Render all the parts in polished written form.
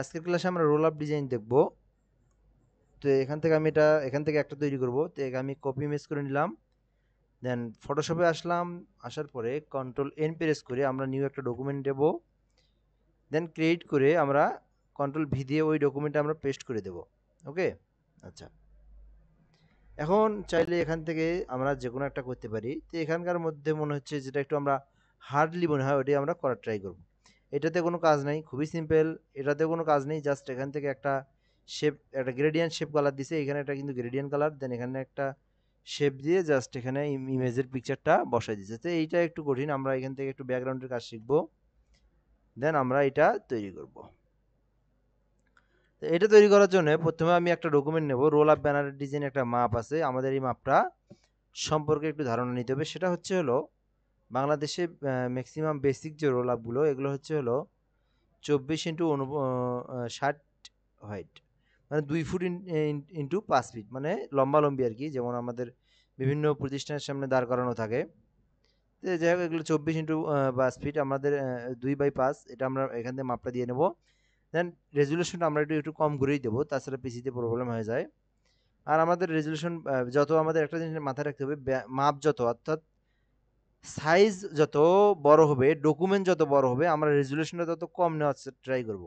আজকের ক্লাসে আমরা রোল আপ ডিজাইন দেখব। তো এখান থেকে একটা তৈরি করব। তো আমি কপি ইমেজ করে নিলাম, দেন ফটোশপে আসলাম। আসার পরে কন্ট্রোল এন প্রেস করে আমরা নিউ একটা ডকুমেন্ট দেব, দেন ক্রিয়েট করে আমরা কন্ট্রোল ভি দিয়ে ওই ডকুমেন্টটা আমরা পেস্ট করে দেব। ওকে, আচ্ছা। এখন চাইলে এখান থেকে আমরা যে কোনো একটা করতে পারি। তো এখানকার মধ্যে মনে হচ্ছে যেটা একটু আমরা হার্ডলি মনে হয় ওটাই আমরা করার ট্রাই করব। এটাতে কোনো কাজ নাই, খুবই সিম্পল। এটাতে কোনো কাজ নেই, জাস্ট এখান থেকে একটা শেপ, একটা গ্রেডিয়েন্ট শেপ কালার দিছে এখানে, একটা কিন্তু গ্রেডিয়েন্ট কালার, দেন এখানে একটা শেপ দিয়ে জাস্ট এখানে ইমেজের পিকচারটা বসাই দিয়েছে। তো এইটা একটু কঠিন, আমরা এখান থেকে একটু ব্যাকগ্রাউন্ডের কাজ শিখবো, দেন আমরা এটা তৈরি করব। তো এটা তৈরি করার জন্য প্রথমে আমি একটা ডকুমেন্ট নেব। রোল আপ ব্যানারের ডিজাইন একটা মাপ আছে, আমাদের এই মাপটা সম্পর্কে একটু ধারণা নিতে হবে। সেটা হচ্ছে হলো বাংলাদেশে ম্যাক্সিমাম বেসিক যে রোল আপগুলো, এগুলো হচ্ছে হলো 24x60 হাইট, মানে 2 ফুট ইন্টু 5 ফিট, মানে লম্বালম্বি আর কি, যেমন আমাদের বিভিন্ন প্রতিষ্ঠানের সামনে দাঁড় করানো থাকে। তো যাই হোক, এগুলো 24x5 ফিট, আমাদের 2/5, এটা আমরা এখান থেকে মাপটা দিয়ে নেব। দেন রেজুলেশনটা আমরা একটু একটু কম করেই দেবো, তাছাড়া পিসিতে প্রবলেম হয়ে যায়। আর আমাদের রেজুলেশন যত, আমাদের একটা জিনিস মাথায় রাখতে হবে, মাপ যত, অর্থাৎ সাইজ যত বড় হবে, ডকুমেন্ট যত বড় হবে, আমরা রেজুলেশনটা তত কম নেওয়ার ট্রাই করব।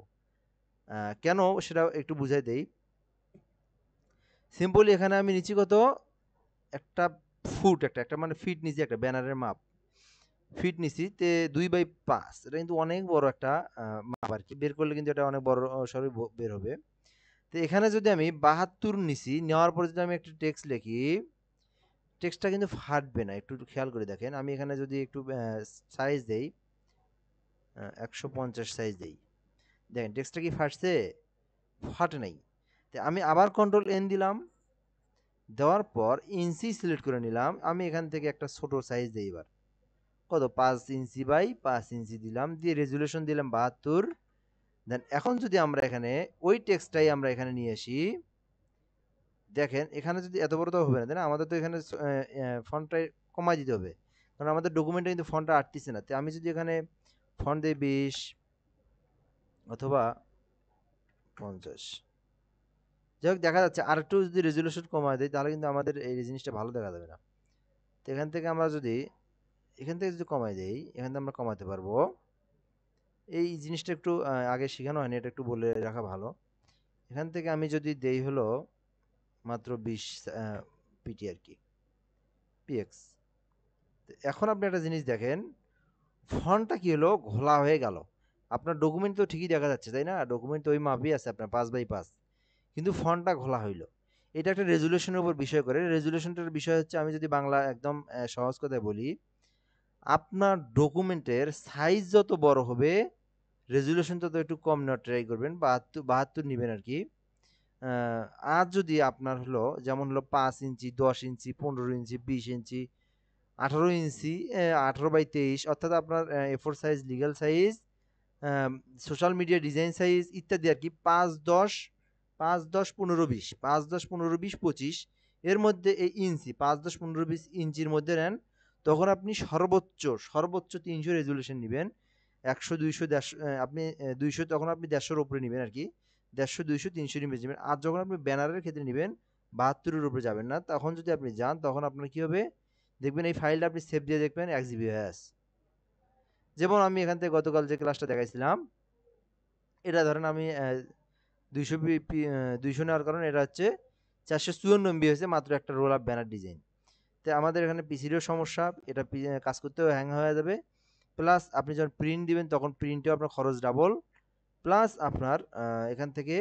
কেন সেটা একটু বুঝাই দেই। সিম্পলি এখানে আমি নিচ্ছি কত, একটা ফুট, একটা একটা মানে ফিট নিচ্ছি, একটা ব্যানারের মাপ ফিট নিচ্ছি। তে 2/5, এটা কিন্তু অনেক বড় একটা মাপ আর কি, বের করলে কিন্তু এটা অনেক বড় সরই বের হবে। তো এখানে যদি আমি 72 নিছি, নেওয়ার পরে যদি আমি একটু টেক্সট লিখি, টেক্সটটা কিন্তু ফাটবে না, একটু খেয়াল করে দেখেন। আমি এখানে যদি একটু সাইজ দেই, 150 সাইজ দেই, দেখেন টেক্সটটা কি ফাটছে? ফাটে নাই। তো আমি আবার কন্ট্রোল এন দিলাম, দেওয়ার পর ইঞ্চি সিলেক্ট করে নিলাম। আমি এখান থেকে একটা ছোট সাইজ দিই, এবার কত, 5 ইঞ্চি বাই 5 ইঞ্চি দিলাম, দিয়ে রেজুলেশন দিলাম 72। দেন এখন যদি আমরা এখানে ওই টেক্সটটাই আমরা এখানে নিয়ে আসি, দেখেন এখানে যদি এত বড় তো হবে না, তাই না? আমাদের তো এখানে ফন্টটাই কমাই দিতে হবে, কারণ আমাদের ডকুমেন্টে কিন্তু ফন্টটা আটতিছে না। তো আমি যদি এখানে ফন্ট দিই 20 অথবা 50, যাই হোক দেখা যাচ্ছে। আর একটু যদি রেজুলেশন কমায় দেয়, তাহলে কিন্তু আমাদের এই জিনিসটা ভালো দেখা যাবে না। তো এখান থেকে আমরা যদি এখান থেকে যদি কমাই দেই, এখান থেকে আমরা কমাতে পারবো। এই জিনিসটা একটু আগে শেখানো হয়নি, এটা একটু বলে রাখা ভালো। এখান থেকে আমি যদি দেই হলো মাত্র 20 পিটি আর কি, পিএক্স। এখন আপনি একটা জিনিস দেখেন, ফন্টটা কি হলো, ঘোলা হয়ে গেল। আপনার ডকুমেন্ট তো ঠিকই দেখা যাচ্ছে, তাই না? ডকুমেন্ট তো ওই মাপই আছে আপনার 5/5, কিন্তু ফন্টটা ঘোলা হইলো। এটা একটা রেজুলেশনের উপর বিষয় করে। রেজুলেশনটার বিষয় হচ্ছে, আমি যদি বাংলা একদম সহজ কথায় বলি, আপনার ডকুমেন্টের সাইজ যত বড় হবে, রেজুলেশন তত একটু কম নেওয়ার ট্রাই করবেন, 72 নেবেন আর কি। আর যদি আপনার হলো যেমন হলো 5 ইঞ্চি, 10 ইঞ্চি, 15 ইঞ্চি, 20 ইঞ্চি, 18 ইঞ্চি, 18/23, অর্থাৎ আপনার A4 size, legal size, social media design size ইত্যাদি আর কি, 5, 10, 5, 10, 15, 20, 5, 10, 15, 20, 25, এর মধ্যে এই ইঞ্চি 5, 10, 15, 20 ইঞ্চির মধ্যে নেন, তখন আপনি সর্বোচ্চ সর্বোচ্চ 300 রেজুলেশন নেবেন। 100, 200, 150, আপনি 200, তখন আপনি 150-এর উপরে নেবেন আর কি। 150, 200, 300 ইমেজ নেবেন। আর যখন আপনি ব্যানারের ক্ষেত্রে নেবেন, 72-এর উপরে যাবেন না। তখন যদি আপনি যান, তখন আপনার কি হবে, দেখবেন এই ফাইলটা আপনি সেভ দিয়ে দেখবেন 1 জিবি হয়ে আছে। যেমন আমি এখান থেকে গতকাল যে ক্লাসটা দেখাইছিলাম, এটা ধরেন আমি 200 নেওয়ার কারণে এটা হচ্ছে 454 MB হয়েছে, মাত্র একটা রোল আপ ব্যানার ডিজাইন। তো আমাদের এখানে পিসিরও সমস্যা, এটা কাজ করতেও হ্যাং হয়ে যাবে। প্লাস আপনি যখন প্রিন্ট দিবেন, তখন প্রিন্টেও আপনার খরচ ডাবল। প্লাস আপনার এখান থেকে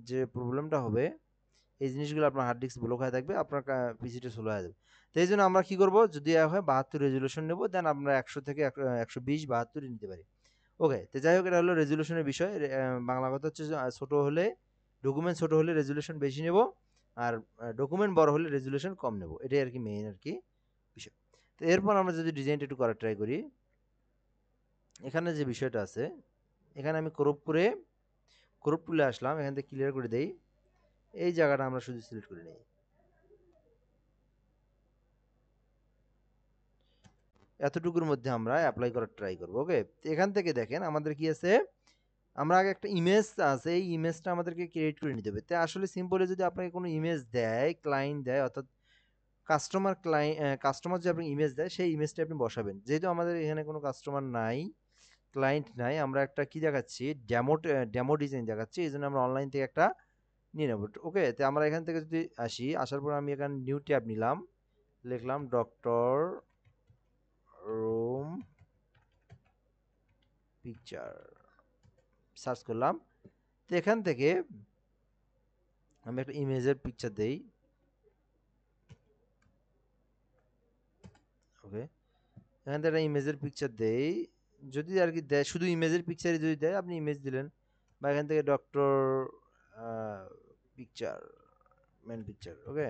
যে প্রবলেমটা হবে, এই জিনিসগুলো আপনার হার্ড ডিস্ক ব্লক হয়ে থাকবে, আপনার পিসিটা স্লো হয়ে যাবে। তো এই জন্য আমরা কি করব, যদি হয় 72 রেজুলেশন নেব, দেন আমরা 100 থেকে 120, 72 নিতে পারি। ওকে, তো যাই হোক, এটা হলো রেজুলেশনের বিষয়। বাংলা কথা হচ্ছে যে, ছোট হলে, ডকুমেন্ট ছোট হলে রেজুলেশন বেশি নেব, আর ডকুমেন্ট বড় হলে রেজুলেশন কম নেব, এটাই আর কি মেইন আর কি বিষয়। তো এরপর আমরা যদি ডিজাইনটা একটু করার ট্রাই করি, এখানে যে বিষয়টা আছে, এখানে আমি ক্রপ টুলে আসলাম, এখান থেকে ক্লিয়ার করে দেই। এই জায়গাটা আমরা শুধু সিলেক্ট করে নিই, এতটুকুর মধ্যে আমরা অ্যাপ্লাই করার ট্রাই করবো। ওকে, এখান থেকে দেখেন আমাদের কি আছে, আমরা আগে একটা ইমেজ আছে, এই ইমেজটা আমাদেরকে ক্রিয়েট করে নিতে হবে। তো আসলে সিম্পলি যদি আপনাকে কোনো ইমেজ দেয়, ক্লায়েন্ট দেয়, অর্থাৎ কাস্টমার যে আপনাকে ইমেজ দেয় সেই ইমেজটা আপনি বসাবেন। যেহেতু আমাদের এখানে কোনো কাস্টমার নাই, ক্লায়েন্ট নাই, আমরা একটা কি দেখাচ্ছি, ডেমো ডিজাইন দেখাচ্ছি, এই জন্য আমরা অনলাইন থেকে একটা নিয়ে নেব। ওকে, তো আমরা এখান থেকে যদি আসি, আসার পর আমি এখানে নিউ ট্যাব নিলাম, লিখলাম ডক্টর রুম পিকচার, সার্চ করলাম। তো এখান থেকে আমি একটা ইমেজের পিকচার দেই। ওকে, এখান থেকে একটা ইমেজের পিকচার দেই, যদি আর কি দেয়, শুধু ইমেজের পিকচারই যদি দেয় আপনি ইমেজ দিলেন, বা এখান থেকে ডক্টর পিকচার, মেন পিকচার। ওকে,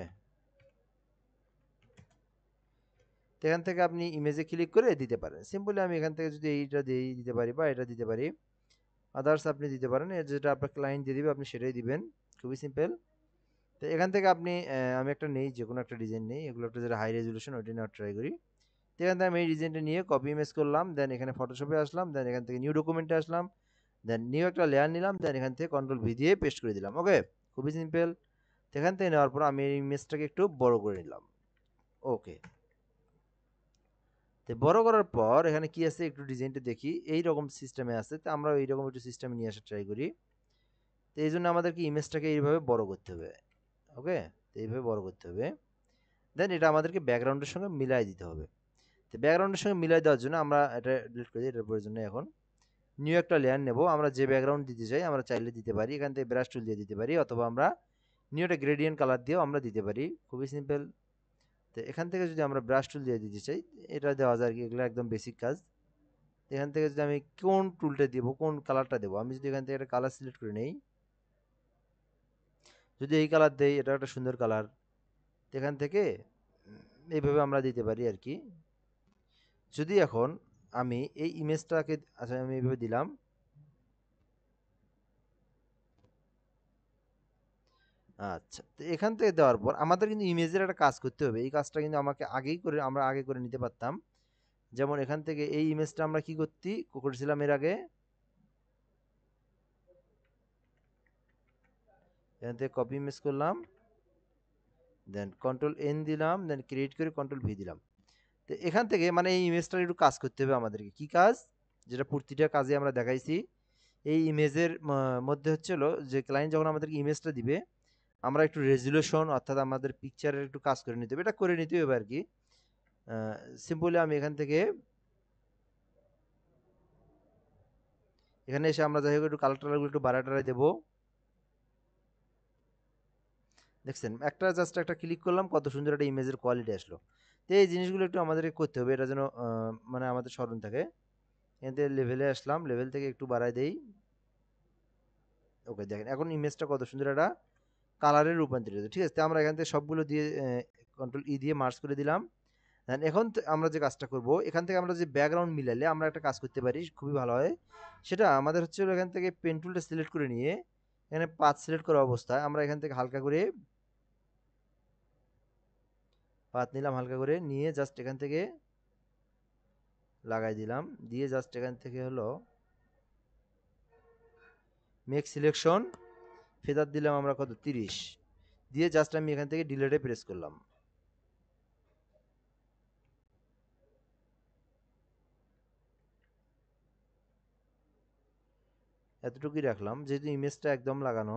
তো এখান থেকে আপনি ইমেজে ক্লিক করে দিতে পারেন। সিম্পলি আমি এখান থেকে যদি এইটা দিই দিতে পারি, বা এটা দিতে পারি, আদার্স আপনি দিতে পারেন, যেটা আপনার ক্লায়েন্ট দিয়ে দিবে আপনি সেটাই দিবেন, খুবই সিম্পল। তো এখান থেকে আপনি আমি একটা নেই, যে কোনো একটা ডিজাইন নেই, এগুলো একটা যেটা হাই রেজলিউশন ওইটা নেওয়ার ট্রাই করি। তো এখান থেকে আমি এই ডিজাইনটা নিয়ে কপি ইমেজ করলাম, দেন এখানে ফটোশপে আসলাম, দেন এখান থেকে নিউ ডকুমেন্টে আসলাম, দেন নিউ একটা লেয়ার নিলাম, দেন এখান থেকে কন্ট্রোল ভি দিয়ে পেস্ট করে দিলাম। ওকে, খুবই সিম্পল। এখান থেকে নেওয়ার পর আমি এই ইমেজটাকে একটু বড় করে নিলাম। ওকে, তো বড় করার পর এখানে কি আছে একটু ডিজাইনটা দেখি, এই রকম সিস্টেমে আছে, তো আমরা এইরকম একটু সিস্টেমে নিয়ে আসার ট্রাই করি। তো এই জন্য আমাদেরকে ইমেজটাকে এইভাবে বড় করতে হবে। ওকে, তো এইভাবে বড় করতে হবে, দেন এটা আমাদেরকে ব্যাকগ্রাউন্ডের সঙ্গে মিলাই দিতে হবে। তো ব্যাকগ্রাউন্ডের সঙ্গে মিলাই দেওয়ার জন্য আমরা এটা ডিলিট করে দিই, এটার প্রয়োজন নেই এখন। নিউ একটা লেয়ার নেব, আমরা যে ব্যাকগ্রাউন্ড দিতে চাই আমরা চাইলে দিতে পারি, এখান থেকে ব্রাশ টুল দিয়ে দিতে পারি, অথবা আমরা নিউ একটা গ্রেডিয়েন্ট কালার দিয়েও আমরা দিতে পারি, খুবই সিম্পল। তো এখান থেকে যদি আমরা ব্রাশ টুল দিয়ে দিতে চাই, এটা দেওয়া যায় আর কি, এগুলো একদম বেসিক কাজ। এখান থেকে যদি আমি কোন টুলটা দেবো, কোন কালারটা দেবো, আমি যদি এখান থেকে একটা কালার সিলেক্ট করে নেই, যদি এই কালার দেই, এটা একটা সুন্দর কালার, এখান থেকে এইভাবে আমরা দিতে পারি আর কি। যদি এখন আমি এই ইমেজটাকে, আচ্ছা আমি এইভাবে দিলাম, আচ্ছা, তো এখান থেকে দেওয়ার পর আমাদের কিন্তু ইমেজের একটা কাজ করতে হবে, এই কাজটা কিন্তু আমাকে আগেই করে, আমরা আগে করে নিতে পারতাম। যেমন এখান থেকে এই ইমেজটা আমরা কি করেছিলাম এর আগে, এখান থেকে কপি ইমেজ করলাম, দেন কন্ট্রোল এন দিলাম, দেন ক্রিয়েট করে কন্ট্রোল ভি দিলাম। তো এখান থেকে মানে এই ইমেজটার একটু কাজ করতে হবে আমাদেরকে, কি কাজ, যেটা প্রতিটা কাজে আমরা দেখাইছি। এই ইমেজের মধ্যে হচ্ছে হলো যে ক্লায়েন্ট যখন আমাদেরকে ইমেজটা দিবে, আমরা একটু রেজুলেশন অর্থাৎ আমাদের পিকচারের একটু কাজ করে নিতে হবে, এটা করে নিতে হবে আর কি। সিম্পলি আমি এখান থেকে এখানে এসে আমরা যাই হোক একটু কালার টালারগুলো একটু বাড়া টাড়াই দেবো। দেখছেন, একটা জাস্ট একটা ক্লিক করলাম, কত সুন্দর একটা ইমেজের কোয়ালিটি আসলো। তো এই জিনিসগুলো একটু আমাদেরকে করতে হবে, এটা যেন মানে আমাদের স্মরণ থাকে। এখান থেকে লেভেলে আসলাম, লেভেল থেকে একটু বাড়াই দেই। ওকে, দেখেন এখন ইমেজটা কত সুন্দর একটা কালারে রূপান্তরিত, ঠিক আছে। তো আমরা এখান থেকে সবগুলো দিয়ে কন্ট্রোল ই দিয়ে মার্জ করে দিলাম। এখন আমরা যে কাজটা করব, এখান থেকে আমরা যে ব্যাকগ্রাউন্ড মিলালে আমরা একটা কাজ করতে পারি, খুবই ভালো হয়। সেটা আমাদের হচ্ছে হলো এখান থেকে পেন টুলটা সিলেক্ট করে নিয়ে, এখানে পাথ সিলেক্ট করা অবস্থায় আমরা এখান থেকে হালকা করে পাথ নিলাম, হালকা করে নিয়ে জাস্ট এখান থেকে লাগাই দিলাম, দিয়ে জাস্ট এখান থেকে হলো মেক সিলেকশন, ফেদার দিলাম আমরা কত 30, দিয়ে জাস্ট আমি এখান থেকে ডিলেটে প্রেস করলাম। এতটুকুই রাখলাম যেহেতু ইমেজটা একদম লাগানো।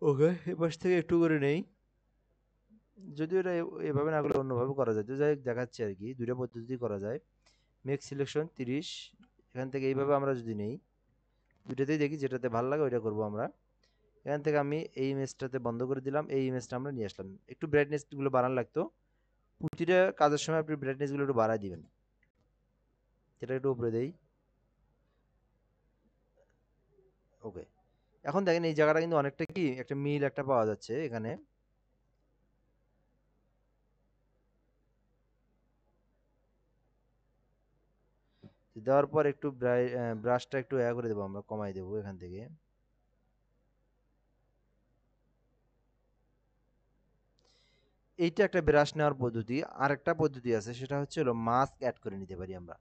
ওকে, এপাশ থেকে একটু করে নেই, যদিও এটা এভাবে না করলে অন্যভাবে করা যায়, তো যাই হোক দেখাচ্ছি আর কি, দুইটা পদ্ধতি করা যায়। মেক সিলেকশন 30, এখান থেকে এইভাবে আমরা যদি নেই, দুইটাতেই দেখি যেটাতে ভালো লাগে ওইটা করবো আমরা। এখান থেকে আমি এই ইমেজটাতে বন্ধ করে দিলাম, এই ইমেজটা আমরা নিয়ে আসলাম, একটু ব্রাইটনেসগুলো বাড়ানো লাগতো, প্রতিটা কাজের সময় আপনি ব্রাইটনেসগুলো একটু বাড়ায় দিবেন। সেটা একটু উপরে দেই। ওকে, এখন দেখেন এই জায়গাটা কিন্তু অনেকটা কি একটা মিল একটা পাওয়া যাচ্ছে এখানে। দেওয়ার পর একটু ব্রাশটা একটু করে দেবো, আমরা কমাই দেবো এখান থেকে। এইটা একটা ব্রাশ নেওয়ার পদ্ধতি। আরেকটা পদ্ধতি আছে, সেটা হচ্ছে হলো মাস্ক অ্যাড করে নিতে পারি আমরা।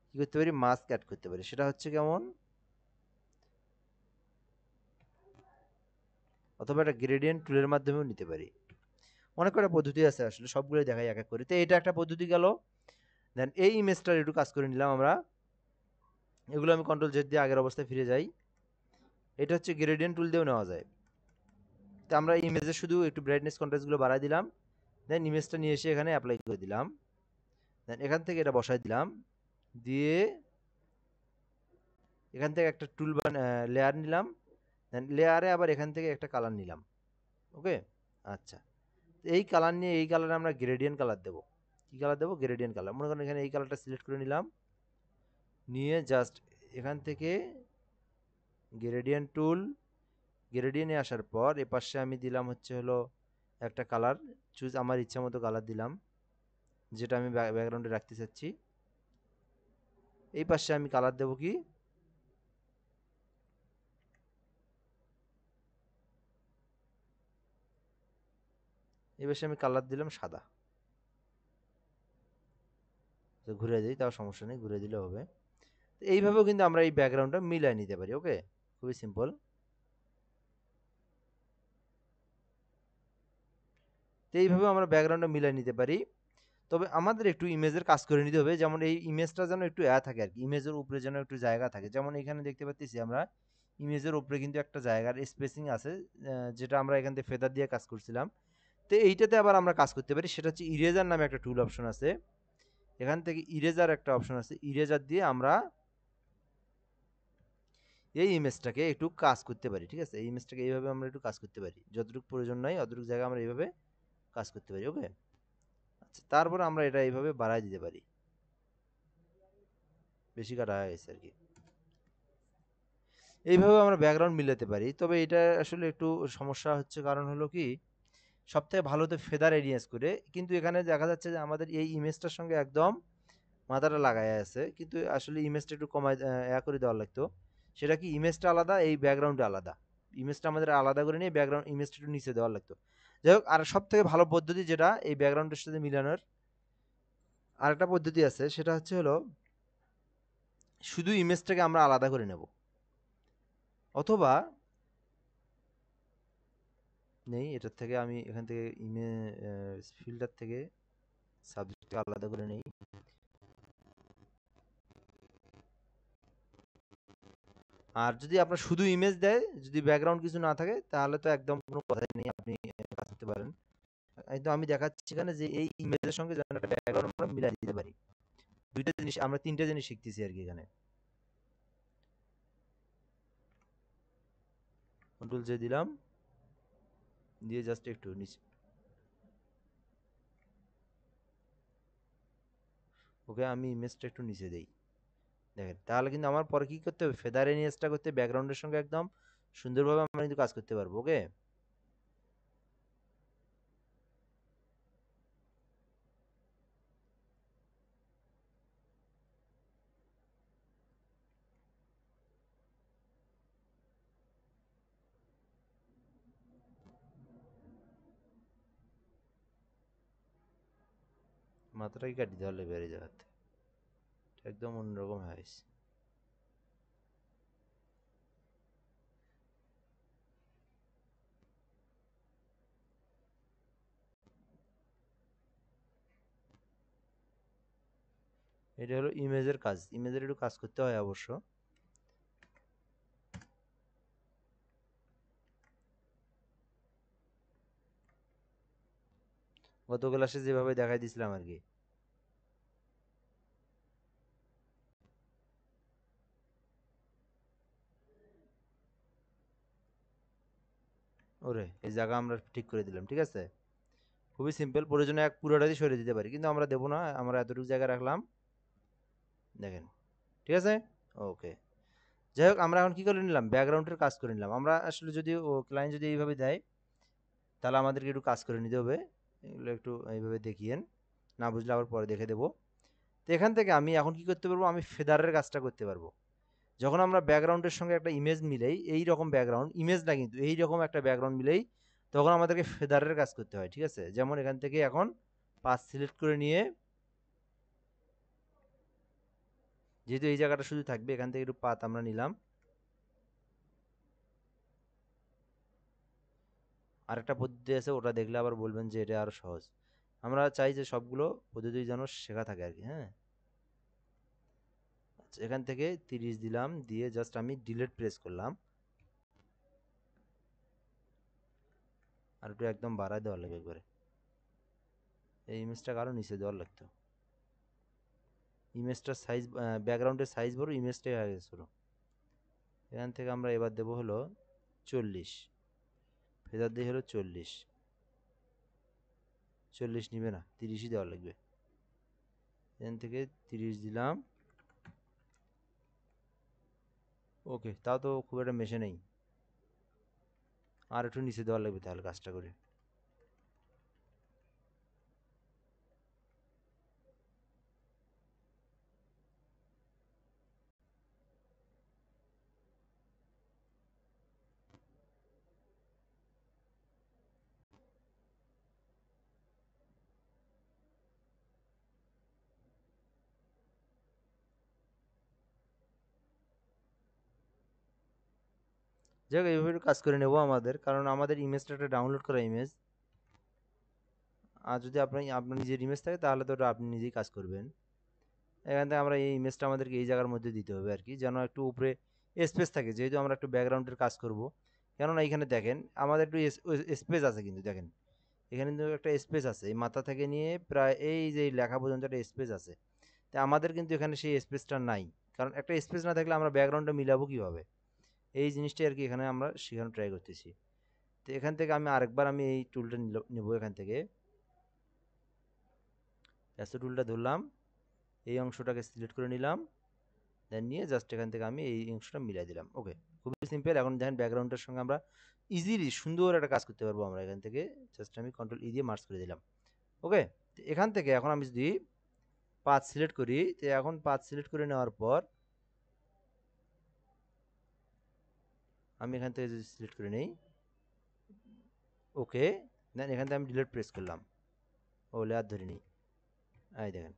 কি করতে পারি? মাস্ক অ্যাড করতে পারি। সেটা হচ্ছে কেমন? অথবা একটা গ্রেডিয়েন্ট টুলের মাধ্যমেও নিতে পারি। অনেক কটা পদ্ধতি আছে, আসলে সবগুলোই দেখাই এক এক করে। তো এটা একটা পদ্ধতি গেল। দেন এই ইমেজটার একটু কাজ করে নিলাম আমরা। এগুলো আমি কন্ট্রোল জেড দিয়ে আগের অবস্থায় ফিরে যাই। এটা হচ্ছে গ্রেডিয়েন্ট টুল দিয়েও নেওয়া যায়। তো আমরা ইমেজে শুধু একটু ব্রাইটনেস কন্ট্রাস্টগুলো বাড়াই দিলাম। দেন ইমেজটা নিয়ে এসে এখানে অ্যাপ্লাই করে দিলাম। দেন এখান থেকে এটা বসাই দিলাম। দিয়ে এখান থেকে একটা টুল বা লেয়ার নিলাম। দেন লেয়ারে আবার এখান থেকে একটা কালার নিলাম। ওকে, আচ্ছা। এই কালার নিয়ে এই কালারে আমরা গ্রেডিয়েন্ট কালার দেবো। কি কালার দেবো? Gradient colour. মনে করেন এখানে এই কালারটা সিলেক্ট করে নিলাম। নিয়ে জাস্ট এখান থেকে গ্রেডিয়েন্ট টুল, গ্রেডিয়েন্টে আসার পর এপাশে আমি দিলাম হচ্ছে হলো একটা কালার। চুজ আমার ইচ্ছা মতো কালার দিলাম, যেটা আমি ব্যাকগ্রাউন্ডে রাখতে চাচ্ছি। এই পাশে আমি কালার দেবো কি? এই পাশে আমি কালার দিলাম সাদা। তো ঘুরে দিই, তাও সমস্যা নেই, ঘুরে দিলে হবে। তো এইভাবেও কিন্তু আমরা এই ব্যাকগ্রাউন্ডটা মিলাই নিতে পারি। ওকে, খুবই সিম্পল। তো এইভাবে আমরা ব্যাকগ্রাউন্ডটা মিলাই নিতে পারি। তবে আমাদের একটু ইমেজের কাজ করে নিতে হবে, যেমন এই ইমেজটা যেন একটু থাকে আর কি, ইমেজের উপরে যেন একটু জায়গা থাকে। যেমন এখানে দেখতে পাচ্ছি আমরা ইমেজের উপরে কিন্তু একটা জায়গার স্পেসিং আছে, যেটা আমরা এখান থেকে ফেদার দিয়ে কাজ করছিলাম। তো এইটাতে আবার আমরা কাজ করতে পারি, সেটা হচ্ছে ইরেজার নামে একটা টুল অপশন আছে। এখান থেকে ইরেজার একটা অপশন আছে, ইরেজার দিয়ে আমরা এই ইমেজটাকে একটু কাজ করতে পারি। ঠিক আছে, এই ইমেজটাকে এইভাবে আমরা একটু কাজ করতে পারি, যতটুকু প্রয়োজন নয় অতটুকু জায়গা আমরা এইভাবে কাজ করতে পারি। ওকে, আচ্ছা। তারপর আমরা এটা এইভাবে বাড়াই দিতে পারি। বেশি কাটা হয়ে গেছে আর কি। এইভাবে আমরা ব্যাকগ্রাউন্ড মিলাতে পারি। তবে এটা আসলে একটু সমস্যা হচ্ছে, কারণ হলো কি, সবথেকে ভালো তো ফেদার এরিয়াস করে, কিন্তু এখানে দেখা যাচ্ছে যে আমাদের এই ইমেজটার সঙ্গে একদম মাথাটা লাগাই আছে, কিন্তু আসলে ইমেজটা একটু কমায় করে দেওয়ার লাগতো। সেটা কি, ইমেজটা আলাদা, এই ব্যাকগ্রাউন্ডটা আলাদা। ইমেজটা আমাদের আলাদা করে নিয়ে ব্যাকগ্রাউন্ড ইমেজটা একটু নিচে দেওয়ার লাগতো। যাই হোক, আর সব থেকে ভালো পদ্ধতি যেটা এই ব্যাকগ্রাউন্ডের সাথে মিলানোর, আরেকটা পদ্ধতি আছে, সেটা হচ্ছে হলো শুধু ইমেজটাকে আমরা আলাদা করে নেব। অথবা নেই, এটার থেকে আমি এখান থেকে ফিল্টার থেকে সাবজেক্ট আলাদা করে নেই। আর যদি আপনার শুধু ইমেজ দেয়, যদি ব্যাকগ্রাউন্ড কিছু না থাকে, তাহলে তো একদম কোনো কথাই নেই, আপনি কাজ করতে পারেন। কিন্তু আমি দেখাচ্ছি এখানে যে এই ইমেজের সঙ্গে যেন একটা ব্যাকগ্রাউন্ড আমরা মিলাই দিতে পারি। দুইটা জিনিস, আমরা তিনটা জিনিস শিখতেছি আর কি এখানে। কন্ট্রোল জে দিলাম, দিয়ে জাস্ট একটু নিচে। ওকে, আমি ইমেজটা একটু নিচে দেই। দেখেন, তাহলে কিন্তু আমার পরে কি করতে হবে? ফেদার এনিয়েসটা করতে ব্যাকগ্রাউন্ডের সঙ্গে একদম সুন্দরভাবে আমরা কিন্তু কাজ করতে পারবো। ওকে, মাথাটাকে কাটি তাহলে বেড়ে যাওয়াতে একদম অন্যরকম হয়েছে। এটা হলো ইমেজের কাজ, ইমেজের একটু কাজ করতে হয় অবশ্য। গত ক্লাসে যেভাবে দেখাই দিছিলাম আর কি। ওরে, এই জায়গা আমরা ঠিক করে দিলাম। ঠিক আছে, খুবই সিম্পল। প্রয়োজনে এক পুরোটাই সরিয়ে দিতে পারি, কিন্তু আমরা দেবো না, আমরা এতটুকু জায়গা রাখলাম। দেখেন, ঠিক আছে। ওকে, যাই হোক, আমরা এখন কি করে নিলাম? ব্যাকগ্রাউন্ডের কাজ করে নিলাম। আমরা আসলে যদি ও ক্লায়েন্ট যদি এইভাবে দেয়, তাহলে আমাদেরকে একটু কাজ করে নিতে হবে। এগুলো একটু এইভাবে দেখিয়েন, না বুঝলে আবার পরে দেখে দেবো। তো এখান থেকে আমি এখন কি করতে পারবো? আমি ফেদারের কাজটা করতে পারবো। যখন আমরা ব্যাকগ্রাউন্ডের সঙ্গে একটা ইমেজ মিলাই, এই রকম ব্যাকগ্রাউন্ড, ইমেজ না কিন্তু এই রকম একটা ব্যাকগ্রাউন্ড মিলাই, তখন আমাদেরকে ফেদারের কাজ করতে হয়, ঠিক আছে? যেমন এখান থেকে এখন পাঁচ সিলেক্ট করে নিয়ে, যেহেতু এই জায়গাটা শুধু থাকবে, এখান থেকে একটু পাত আমরা নিলাম। আরেকটা পদ্ধতি আছে, ওটা দেখলে আবার বলবেন যে এটা আরো সহজ। আমরা চাই যে সবগুলো পদ্ধতি যেন শেখা থাকে আর কি, হ্যাঁ। আচ্ছা, এখান থেকে 30 দিলাম, দিয়ে জাস্ট আমি ডিলিট প্রেস করলাম। আর একটু একদম বাড়ায় দেওয়া লাগবে একবারে, এই ইমেজটাকে আরো নিচে দেওয়ার লাগতো। ইমেজটার সাইজ, ব্যাকগ্রাউন্ডের সাইজ বড়, ইমেজটাই হয়ে গেছে ছোট। এখান থেকে আমরা এবার দেবো হলো 40, ফেদার দিয়ে হলো 40। 40 নিবে না, 30ই দেওয়া লাগবে। এখান থেকে 30 দিলাম। ওকে, তাও তো খুব একটা মেশে নেই, আর একটু নিচে দেওয়া লাগবে তাহলে কাজটা করে। যাই হোক, এইভাবে একটু কাজ করে নেবো আমাদের, কারণ আমাদের ইমেজটা একটা ডাউনলোড করা ইমেজ। আর যদি আপনার নিজের ইমেজ থাকে তাহলে তো ওটা আপনি নিজেই কাজ করবেন। এখান থেকে আমরা এই ইমেজটা আমাদেরকে এই জায়গার মধ্যে দিতে হবে আর কি, যেন একটু উপরে স্পেস থাকে, যেহেতু আমরা একটু ব্যাকগ্রাউন্ডের কাজ করব। কেননা এখানে দেখেন আমাদের একটু স্পেস আছে, কিন্তু দেখেন এখানে কিন্তু একটা স্পেস আছে, এই মাথা থেকে নিয়ে প্রায় এই যে লেখা পর্যন্ত একটা স্পেস আছে। তো আমাদের কিন্তু এখানে সেই স্পেসটা নাই, কারণ একটা স্পেস না থাকলে আমরা ব্যাকগ্রাউন্ডটা মিলাবো কিভাবে, এই জিনিসটাই আর কি এখানে আমরা শেখানো ট্রাই করতেছি। তো এখান থেকে আমি আরেকবার আমি এই টুলটা নেবো, এখান থেকে অ্যাসো টুলটা ধরলাম, এই অংশটাকে সিলেক্ট করে নিলাম, দেন নিয়ে জাস্ট এখান থেকে আমি এই অংশটা মিলাই দিলাম। ওকে, খুবই সিম্পল। এখন দেখেন ব্যাকগ্রাউন্ডের সঙ্গে আমরা ইজিলি সুন্দর একটা কাজ করতে পারবো আমরা এখান থেকে। জাস্ট আমি কন্ট্রোল ই দিয়ে মার্জ করে দিলাম। ওকে, এখান থেকে এখন আমি যদি পাথ সিলেক্ট করি, তো এখন পাথ সিলেক্ট করে নেওয়ার পর আমি এখান থেকে যদি সিলেক্ট করে নেই, ওকে, দেন এখান থেকে আমি ডিলিট প্রেস করলাম, ও লেয়ার ধরে নিই, এই দেখেন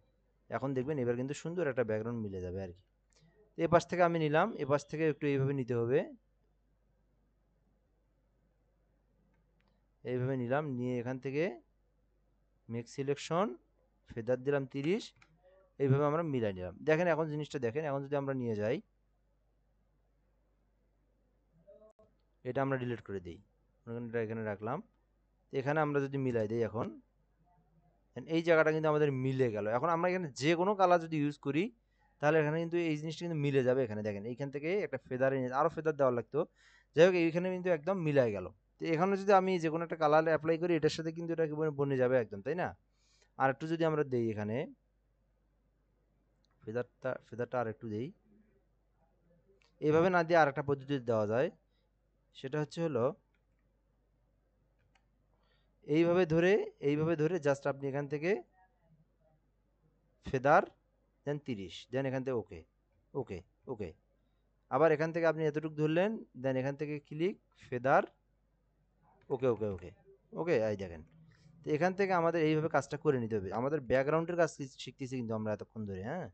এখন দেখবেন এবার কিন্তু সুন্দর একটা ব্যাকগ্রাউন্ড মিলে যাবে আর কি। এ পাশ থেকে আমি নিলাম, এ পাশ থেকে একটু এইভাবে নিতে হবে, এইভাবে নিলাম, নিয়ে এখান থেকে মেক সিলেকশন, ফেদার দিলাম 30, এইভাবে আমরা মিলাই নিলাম। দেখেন এখন জিনিসটা দেখেন, এখন যদি আমরা নিয়ে যাই, এটা আমরা ডিলিট করে দিই, এটা এখানে রাখলাম। এখানে আমরা যদি মিলাই দিই এখন, এই জায়গাটা কিন্তু আমাদের মিলে গেল। এখন আমরা এখানে যে কোনো কালার যদি ইউজ করি, তাহলে এখানে কিন্তু এই জিনিসটা কিন্তু মিলে যাবে। এখানে দেখেন এইখান থেকে একটা ফেদার এনে, আরও ফেদার দেওয়া লাগতো, যাই হোক এইখানে কিন্তু একদম মিলাই গেল। তো এখানে যদি আমি যে কোনো একটা কালার অ্যাপ্লাই করি, এটার সাথে কিন্তু এটা বনে যাবে একদম, তাই না? আর একটু যদি আমরা দেই এখানে ফেদারটা আর একটু দেই, এভাবে না দিয়ে আরেকটা পদ্ধতি দেওয়া যায়, সেটা হচ্ছে হলো এইভাবে ধরে, এইভাবে ধরে জাস্ট আপনি এখান থেকে ফেদার দেন 30, দেন এখান থেকে ওকে, ওকে, ওকে, আবার এখান থেকে আপনি এতটুকু ধরলেন, দেন এখান থেকে ক্লিক, ফেদার, ওকে, ওকে, ওকে, ওকে, এই দেখেন। তো এখান থেকে আমাদের এইভাবে কাজটা করে নিতে হবে। আমাদের ব্যাকগ্রাউন্ডের কাজ শিখতেছি কিন্তু আমরা এতক্ষণ ধরে, হ্যাঁ,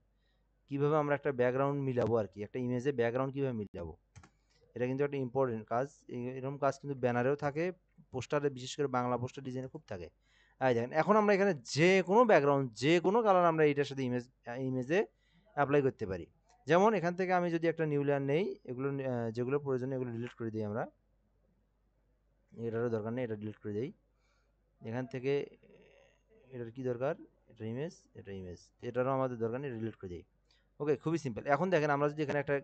কিভাবে আমরা একটা ব্যাকগ্রাউন্ড মিলাবো আর কি, একটা ইমেজে ব্যাকগ্রাউন্ড কিভাবে মিলাবো, এটা কিন্তু একটা ইম্পর্টেন্ট কাজ। এরকম কাজ কিন্তু ব্যানারেও থাকে, পোস্টারে, বিশেষ করে বাংলা পোস্টার ডিজাইনে খুব থাকে। এই দেখেন এখন আমরা এখানে যে কোনো ব্যাকগ্রাউন্ড, যে কোনো কালার আমরা এটার সাথে ইমেজে অ্যাপ্লাই করতে পারি। যেমন এখান থেকে আমি যদি একটা নিউ লেয়ার নেই, এগুলো যেগুলো প্রয়োজন এগুলো ডিলিট করে দিই আমরা, এটারও দরকার নেই, এটা ডিলিট করে দিই। এখান থেকে এটার কি দরকার, এটা ইমেজ, এটা ইমেজ, এটারও আমাদের দরকার নেই, ডিলিট করে দিই। ওকে, খুবই সিম্পল। এখন দেখেন আমরা যদি এখানে একটা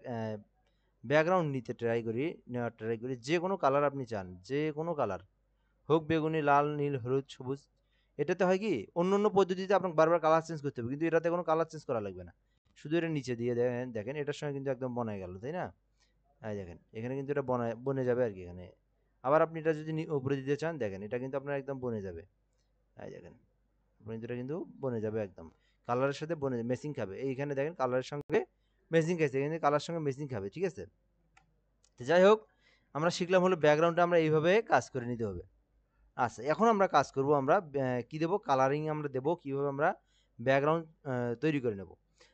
ব্যাকগ্রাউন্ড নিতে ট্রাই করি, নেওয়ার ট্রাই করি, যে কোনো কালার আপনি চান, যে কোনো কালার হোক, বেগুনি, লাল, নীল, হলুদ, সবুজ। এটাতে হয় কি, অন্য অন্য পদ্ধতিতে আপনাকে বারবার কালার চেঞ্জ করতে হবে, কিন্তু এটাতে কোনো কালার চেঞ্জ করা লাগবে না, শুধু এটা নিচে দিয়ে দেখেন, দেখেন এটার সঙ্গে কিন্তু একদম বনে গেল, তাই না? এই দেখেন এখানে কিন্তু এটা বনে যাবে আর কি এখানে। আবার আপনি এটা যদি উপরে দিতে চান, দেখেন এটা কিন্তু আপনার একদম বনে যাবে। এই দেখেন আপনি এটা কিন্তু বনে যাবে একদম, কালারের সাথে বনে ম্যাচিং খাবে। এইখানে দেখেন কালারের সঙ্গে ম্যাচিং খাইছে, এখানে কালার সঙ্গে ম্যাচিং খাবে, ঠিক আছে? তো যাই হোক, আমরা শিখলাম হলো ব্যাকগ্রাউন্ডটা আমরা এইভাবে কাজ করে নিতে হবে। আচ্ছা, এখন আমরা কাজ করব, আমরা কি দেব, কালারিং আমরা দেব, কিভাবে আমরা ব্যাকগ্রাউন্ড তৈরি করে নেব।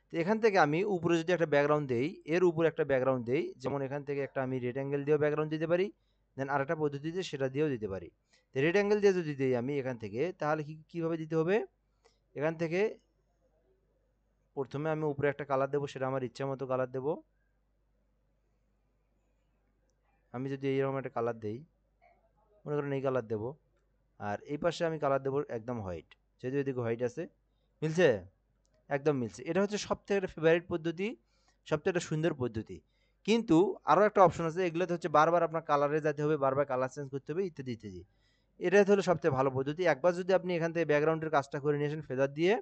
তো এখান থেকে আমি উপরে যদি একটা ব্যাকগ্রাউন্ড দেই, এর উপরে একটা ব্যাকগ্রাউন্ড দেই, যেমন এখান থেকে একটা আমি রেড অ্যাঙ্গেল দিয়েও ব্যাকগ্রাউন্ড দিতে পারি, দেন আরেকটা পদ্ধতিতে সেটা দিয়েও দিতে পারি। তো রেড অ্যাঙ্গেল দিয়ে যদি দিই আমি এখান থেকে, তাহলে কিভাবে দিতে হবে, এখান থেকে প্রথমে আমি উপরে একটা কালার দেবো, সেটা আমার ইচ্ছা মতো কালার দেবো। আমি যদি এইরকম একটা কালার দেই, মনে করেন এই কালার দেবো, আর এই পাশে আমি কালার দেবো একদম হোয়াইট, যেহেতু এদিকে হোয়াইট আছে। মিলছে? একদম মিলছে। এটা হচ্ছে সবথেকে একটা ফেভারিট পদ্ধতি, সবথেকে একটা সুন্দর পদ্ধতি। কিন্তু আরো একটা অপশন আছে, এগুলোতে হচ্ছে বারবার আপনার কালারে যেতে হবে, বারবার কালার চেঞ্জ করতে হবে, ইত্যাদি ইত্যাদি। এটাই হলো সবথেকে ভালো পদ্ধতি। একবার যদি আপনি এখান থেকে ব্যাকগ্রাউন্ডের কাজটা করে নিয়ে আসেন ফেদার দিয়ে,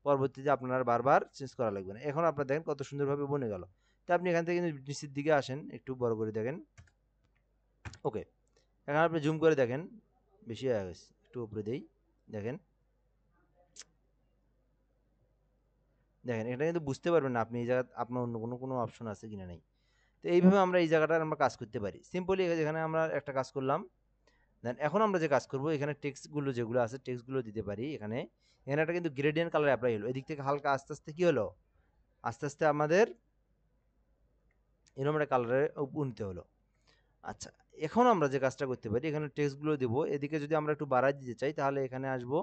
পরবর্তীতে আপনার আর বারবার চেঞ্জ করা লাগবে না। এখন আপনারা দেখেন কত সুন্দরভাবে বনে গেল। তো আপনি এখান থেকে কিন্তু নিচের দিকে আসেন, একটু বড় করে দেখেন। ওকে, এখন আপনি জুম করে দেখেন, বেশি হয়ে গেছে, একটু উপরে দেই, দেখেন। দেখেন এটা কিন্তু বুঝতে পারবেন না আপনি এই জায়গা আপনার অন্য কোনো অপশন আছে কিনা নাই। তো এইভাবে আমরা এই জায়গাটার আমরা কাজ করতে পারি সিম্পলি। এখানে আমরা একটা কাজ করলাম, দেন এখন আমরা যে কাজ করব, এখানে টেক্সটগুলো যেগুলো আছে টেক্সটগুলো দিতে পারি। এখানে এখানে একটা কিন্তু গ্রেডিয়েন্ট কালার অ্যাপ্লাই হলো, এদিক থেকে হালকা আস্তে আস্তে কি হলো, আস্তে আস্তে আমাদের এরকম একটা কালারে উন্নীত হলো। আচ্ছা, এখন আমরা যে কাজটা করতে পারি, এখানে টেক্সটগুলো দেবো, এদিকে যদি আমরা একটু বাড়াই দিতে চাই, তাহলে এখানে আসবো,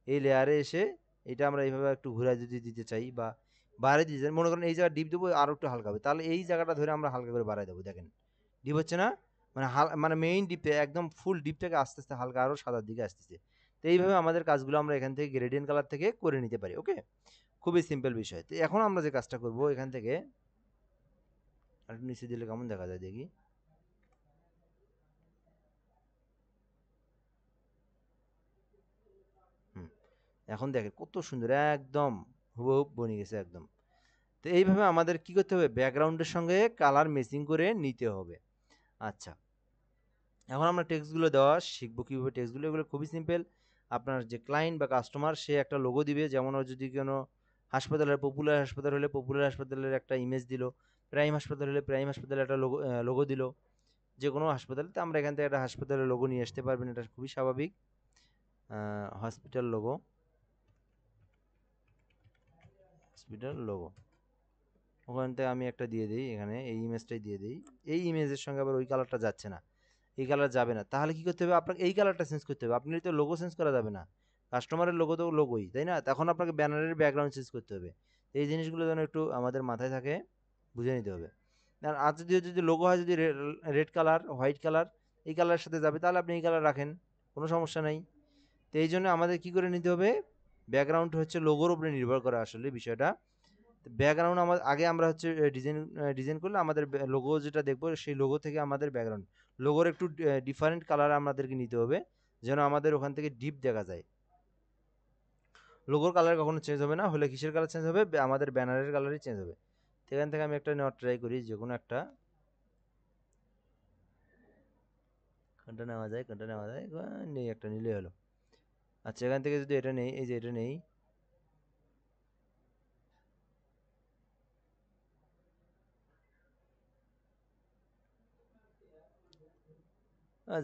এই লেয়ারে এসে এটা আমরা এইভাবে একটু ঘুরাই যদি দিতে চাই বা বাড়াই দিতে চাই, মনে করেন এই জায়গায় ডিপ দেবো আরও একটু হালকা হবে, তাহলে এই জায়গাটা ধরে আমরা হালকা করে বাড়াই দেবো। দেখেন ডিপ হচ্ছে না, মানে মানে মেইন ডিপে একদম ফুল ডিপ থেকে আস্তে আস্তে হালকা আরও সাদার দিকে আসতেছে। তো এইভাবে আমাদের কাজগুলো আমরা এখান থেকে গ্রেডিয়েন্ট কালার থেকে করে নিতে পারি। ওকে, খুবই সিম্পল বিষয়। তো এখন আমরা যে কাজটা করব, এখান থেকে আর একটু নিচে দিলে কেমন দেখা যায় দেখি। হুম, এখন দেখেন কত সুন্দর, একদম হুবহু বনে গেছে একদম। তো এইভাবে আমাদের কি করতে হবে, ব্যাকগ্রাউন্ডের সঙ্গে কালার ম্যাচিং করে নিতে হবে। আচ্ছা, এখন আমরা টেক্সটগুলো দেওয়া শিখবো, কীভাবে টেক্সটগুলো, এগুলো খুবই সিম্পল। আপনার যে ক্লায়েন্ট বা কাস্টমার, সে একটা লোগো দিবে, যেমন ও যদি কোনো হাসপাতালের, পপুলার হাসপাতাল হলে পপুলার হাসপাতালের একটা ইমেজ দিল, প্রাইম হাসপাতাল হলে প্রাইম হাসপাতালের একটা লোগো লোগো দিল, যে কোনো হাসপাতালে। তো আমরা এখান থেকে একটা হাসপাতালের লোগো নিয়ে আসতে পারবেন, এটা খুবই স্বাভাবিক। হসপিটাল লোগো, হসপিটাল লোগো, ওখান থেকে আমি একটা দিয়ে দিই, এখানে এই ইমেজটাই দিয়ে দিই। এই ইমেজের সঙ্গে আবার ওই কালারটা যাচ্ছে না, এই কালার যাবে না, তাহলে কি করতে হবে, আপনাকে এই কালারটা চেঞ্জ করতে হবে। আপনি তো লোগো চেঞ্জ করা যাবে না, কাস্টমারের লোগো তো লোগোই, তাই না? তখন আপনাকে ব্যানারের ব্যাকগ্রাউন্ড চেঞ্জ করতে হবে। এই জিনিসগুলো যেন একটু আমাদের মাথায় থাকে, বুঝে নিতে হবে। আর যদি যদি লোগো হয়, যদি রেড কালার, হোয়াইট কালার, এই কালারের সাথে যাবে, তাহলে আপনি এই কালার রাখেন, কোনো সমস্যা নাই। তো এই জন্য আমাদের কি করে নিতে হবে, ব্যাকগ্রাউন্ড হচ্ছে লোগোর উপরে নির্ভর করে আসলে বিষয়টা। ব্যাকগ্রাউন্ড আমার আগে আমরা হচ্ছে ডিজাইন ডিজাইন করলে আমাদের লোগো যেটা দেখবো, সেই লোগো থেকে আমাদের ব্যাকগ্রাউন্ড লোগোর একটু ডিফারেন্ট কালার আমাদেরকে নিতে হবে, যেন আমাদের ওখান থেকে ডিপ দেখা যায়। লোগোর কালার কখনো চেঞ্জ হবে না, হলে কিসের কালার চেঞ্জ হবে, আমাদের ব্যানারের কালারই চেঞ্জ হবে। সেখান থেকে আমি একটা নেওয়ার ট্রাই করি, যে কোনো একটা, কোনটা নেওয়া যায়, কোনটা নেওয়া যায়, নেই, একটা নিলে হলো। আচ্ছা, এখান থেকে যদি এটা নেই, এই যে এটা নেই,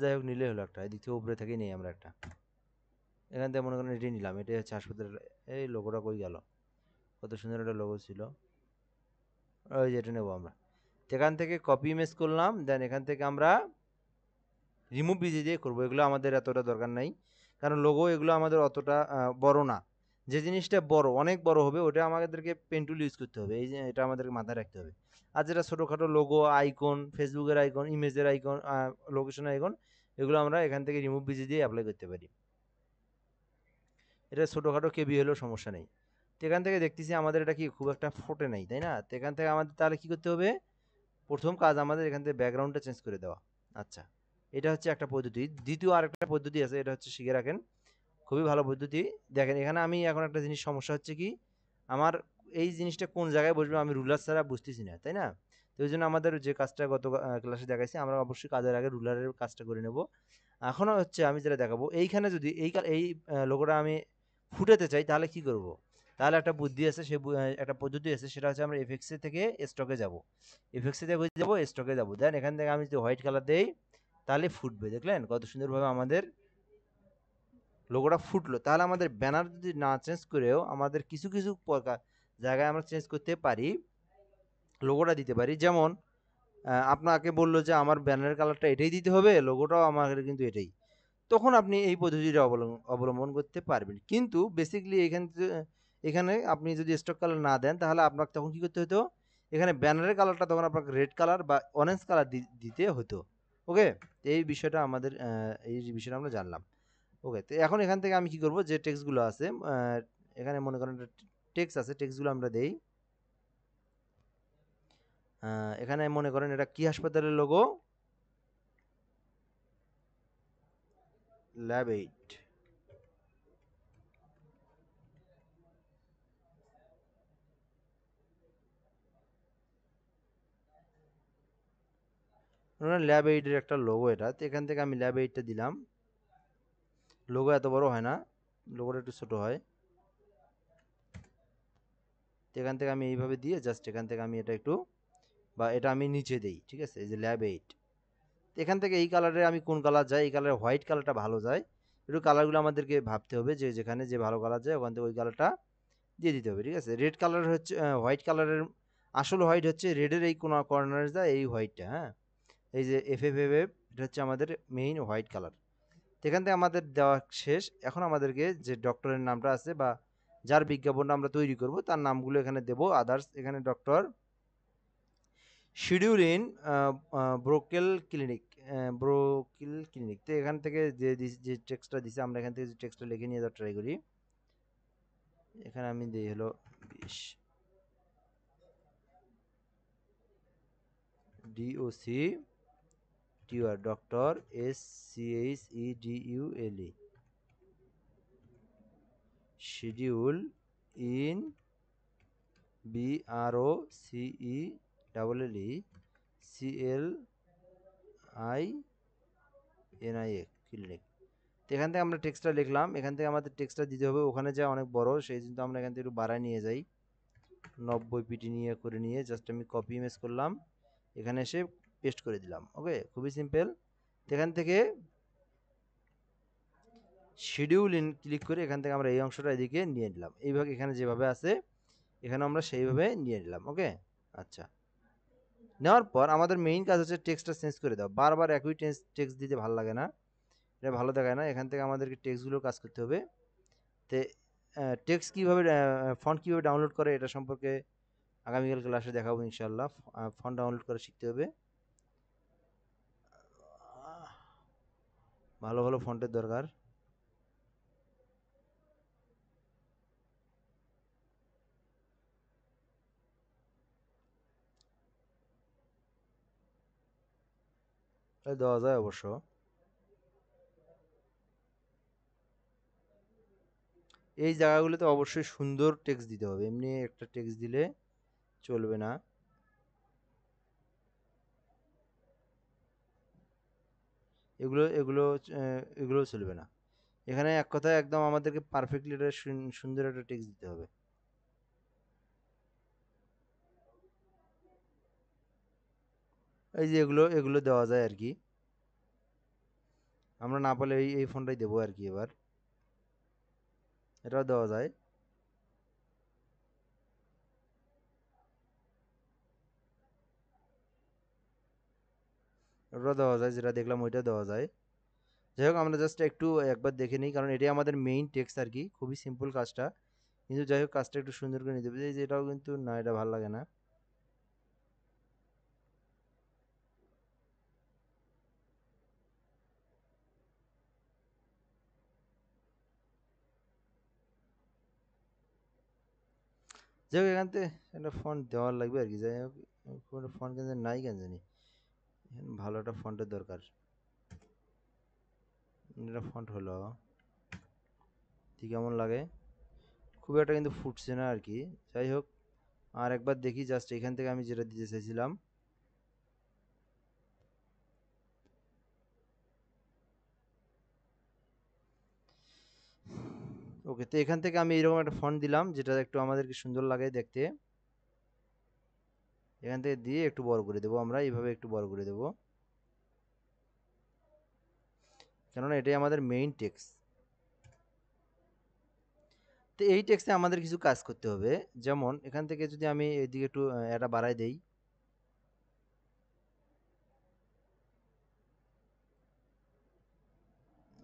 যাই হোক নিলে হলো একটা, এদিক থেকে উপরে থেকেই নেই আমরা একটা। এখান থেকে মনে করেন এটাই নিলাম, এটাই হচ্ছে হাসপাতালের। এই লোগোটা কই গেল, কত সুন্দর একটা লোগো ছিল, ওই যে এটা নেবো আমরা। এখান থেকে কপি ইমেজ করলাম, দেন এখান থেকে আমরা রিমুভ বিজি দিয়ে করবো, এগুলো আমাদের এতটা দরকার নাই, কারণ লোগো এগুলো আমাদের অতটা বড় না। যে জিনিসটা বড়, অনেক বড় হবে, ওটা আমাদেরকে পেন টুল ইউজ করতে হবে, এই যে এটা আমাদেরকে মাথায় রাখতে হবে। আর যেটা ছোটোখাটো লোগো, আইকন, ফেসবুকের আইকন, ইমেজের আইকন, লোকেশনের আইকন, এগুলো আমরা এখান থেকে রিমুভ বিজি দিয়ে অ্যাপ্লাই করতে পারি। এটা ছোটোখাটো কেবি হলেও সমস্যা নেই। তো এখান থেকে দেখতেছি আমাদের এটা কি খুব একটা ফোটে নাই, তাই না? তো এখান থেকে আমাদের তাহলে কি করতে হবে, প্রথম কাজ আমাদের এখান থেকে ব্যাকগ্রাউন্ডটা চেঞ্জ করে দেওয়া। আচ্ছা, এটা হচ্ছে একটা পদ্ধতি। দ্বিতীয় আরেকটা পদ্ধতি আছে, এটা হচ্ছে শিখে রাখেন, খুবই ভালো পদ্ধতি। দেখেন এখানে আমি এখন একটা জিনিস সমস্যা হচ্ছে কি, আমার এই জিনিসটা কোন জায়গায় বসবে আমি রুলার ছাড়া বুঝতেছি না, তাই না? তো ওই জন্য আমাদের যে কাজটা গত ক্লাসে দেখাইছি, আমরা অবশ্যই কাজের আগে রুলারের কাজটা করে নেব। এখনও হচ্ছে আমি যেটা দেখাবো, এইখানে যদি এই লোগোটা আমি ফুটাতে চাই, তাহলে কি করব? তাহলে একটা বুদ্ধি আছে, সে একটা পদ্ধতি আছে, সেটা হচ্ছে আমরা এফেক্টসে থেকে স্টকে যাব, এফেক্টসে থেকে যাবো, স্টকে যাব, দেন এখান থেকে আমি যদি হোয়াইট কালার দেই, তাহলে ফুটবে। দেখলেন কত সুন্দরভাবে আমাদের লোগোটা ফুটলো, তাহলে আমাদের ব্যানার যদি না চেঞ্জ করেও আমাদের কিছু কিছু জায়গায় আমরা চেঞ্জ করতে পারি, লোগোটা দিতে পারি। যেমন আপনাকে বললো যে আমার ব্যানারের কালারটা এটাই দিতে হবে, লোগোটাও আমার কিন্তু এটাই, তখন আপনি এই পদ্ধতিটা অবলম্বন করতে পারবেন। কিন্তু বেসিক্যালি এখানে আপনি যদি স্টক কালার না দেন, তাহলে আপনাকে তখন কি করতে হতো, এখানে ব্যানারের কালারটা তখন আপনাকে রেড কালার বা অরেঞ্জ কালার দিতে হতো। ওকে, এই বিষয়টা আমাদের এই বিষয়টা আমরা জানলাম। ওকে, তো এখন এখান থেকে আমি কি করব, যে টেক্সটগুলো আছে এখানে মনে করেন টেক্সট আছে, টেক্সটগুলো আমরা দেই। এখানে মনে করেন এটা কি হাসপাতালের লোগো, ল্যাব 8। ল্যাব 8 এর একটা লোগো এটা, তো এখান থেকে আমি ল্যাব 8টা দিলাম। লোগো এত বড় হয় না, লোগোটা একটু ছোট হয়। তো এখান থেকে আমি এইভাবে দিয়ে জাস্ট এখান থেকে আমি এটা একটু, বা এটা আমি নিচে দেই, ঠিক আছে, এই যে ল্যাব 8। এখান থেকে এই কালারে আমি কোন কালার যায়, এই কালারে হোয়াইট কালারটা ভালো যায়, একটু কালারগুলো আমাদেরকে ভাবতে হবে যে যেখানে যে ভালো কালার যায় ওখান থেকে ওই কালারটা দিয়ে দিতে হবে, ঠিক আছে। রেড কালার হচ্ছে হোয়াইট কালারের, আসল হোয়াইট হচ্ছে রেডের এই কোন কর্নারে যায় এই হোয়াইটটা, হ্যাঁ, এই যে এফ এটা হচ্ছে আমাদের মেইন হোয়াইট কালার। এখান থেকে আমাদের দেওয়া শেষ। এখন আমাদেরকে যে ডক্টরের নামটা আছে বা যার বিজ্ঞাপনটা আমরা তৈরি করব তার নামগুলো এখানে দেব। আদার্স এখানে ডক্টর শিডিউল ইন ব্রোকেল ক্লিনিক, ব্রোকিল ক্লিনিক। তো এখান থেকে যে টেক্সটটা দিছে আমরা এখান থেকে যে টেক্সটটা লিখে নিয়ে যাওয়ার ট্রাই করি। এখানে আমি দিই হলো 20 DOC টিউর, doctor SCHEDULE, schedule in BROCELLINIA clinic. তো এখান থেকে আমরা টেক্সটটা লিখলাম, এখান থেকে আমাদের টেক্সটটা দিতে হবে, ওখানে যা অনেক বড় সেই জন্য আমরা এখান থেকে একটু বাড়ায় নিয়ে যাই, 90 পিটি নিয়ে করে নিয়ে জাস্ট আমি কপি ইমেজ করলাম, এখানে এসে পেস্ট করে দিলাম। ওকে, খুবই সিম্পল। এখান থেকে শিডিউল ইন ক্লিক করে এখান থেকে আমরা এই অংশটা এদিকে নিয়ে নিলাম, এইভাবে এখানে যেভাবে আছে এখানে আমরা সেইভাবে নিয়ে নিলাম। ওকে, আচ্ছা, নেওয়ার পর আমাদের মেইন কাজ হচ্ছে টেক্সটটা চেঞ্জ করে দাও। বারবার একই টেক্সট দিতে ভালো লাগে না, এটা ভালো দেখায় না। এখান থেকে আমাদেরকে টেক্সটগুলো কাজ করতে হবে। তে টেক্সট কীভাবে, ফন্ট কীভাবে ডাউনলোড করে এটা সম্পর্কে আগামীকাল ক্লাসে দেখাবো ইনশাল্লাহ। ফন্ট ডাউনলোড করে শিখতে হবে, ভালো ভালো ফন্টের দরকার। দেওয়া যায় অবশ্য। এই জায়গাগুলোতে অবশ্যই সুন্দর টেক্সট দিতে হবে, এমনি একটা টেক্সট দিলে চলবে না। এগুলো এগুলো এগুলো চলবে না। এখানে এক কথায় একদম আমাদেরকে পারফেক্টলি একটা সুন্দর একটা টেক্সট দিতে হবে। এই যে এগুলো এগুলো দেওয়া যায় আর কি, আমরা না পারলে এই ফোনটাই দেবো আর কি। এবার এটাও দেওয়া যায়। ওটা দেওয়া যায়, যেটা দেখলাম ওইটা দেওয়া যায়। যাই হোক, আমরা জাস্ট একটু একবার দেখে নিই, কারণ এটাই আমাদের মেইন টেক্সট আর কি, খুবই সিম্পল কাজটা। কিন্তু যাই হোক, কাজটা একটু সুন্দর করে নিতে হবে। এই যে এটাও কিন্তু না, এটা ভালো লাগে না। যাই হোক, এখান থেকে একটা ফন্ট দেওয়ার লাগবে আর কি। যাই হোক, কোনো ফন্ট কিন্তু নাই কেন জানি, ভালো একটা ফন্টের দরকার। এটা ফন্ট হলো, ঠিক কেমন লাগে, খুব একটা কিন্তু ফুটছে না আর কি। যাই হোক, আর একবার দেখি জাস্ট এখান থেকে আমি যেটা দিতে চাইছিলাম। ওকে, তো এখান থেকে আমি এরকম একটা ফন্ট দিলাম যেটা একটু আমাদেরকে সুন্দর লাগে দেখতে। এখান থেকে দিয়ে একটু বড় করে দেবো, আমরা এইভাবে একটু বড় করে দেবো, কেননা এটাই আমাদের মেইন টেক্সট। তো এই টেক্সটে আমাদের কিছু কাজ করতে হবে। যেমন এখান থেকে যদি আমি এদিকে একটু এটা বাড়াই দেই,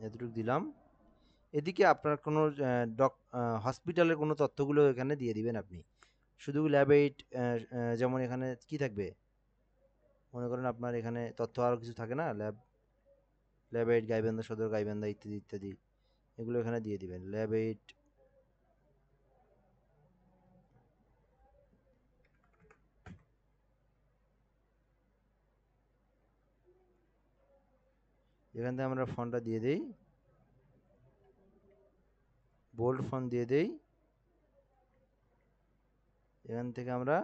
এতটুকু দিলাম। এদিকে আপনার কোনো হসপিটালের কোনো তথ্যগুলো এখানে দিয়ে দিবেন আপনি। শুধু ল্যাব এইড, যেমন এখানে কি থাকবে, মনে করেন আপনার এখানে তথ্য আরও কিছু থাকে না, ল্যাব এইড গাইবান্ধা সদর গাইবান্ধা ইত্যাদি ইত্যাদি, এগুলো এখানে দিয়ে দিবেন। ল্যাব এইড, এখান থেকে আমরা ফন্টটা দিয়ে দেই, বোল্ড ফন্ট দিয়ে দেই। এখান থেকে আমরা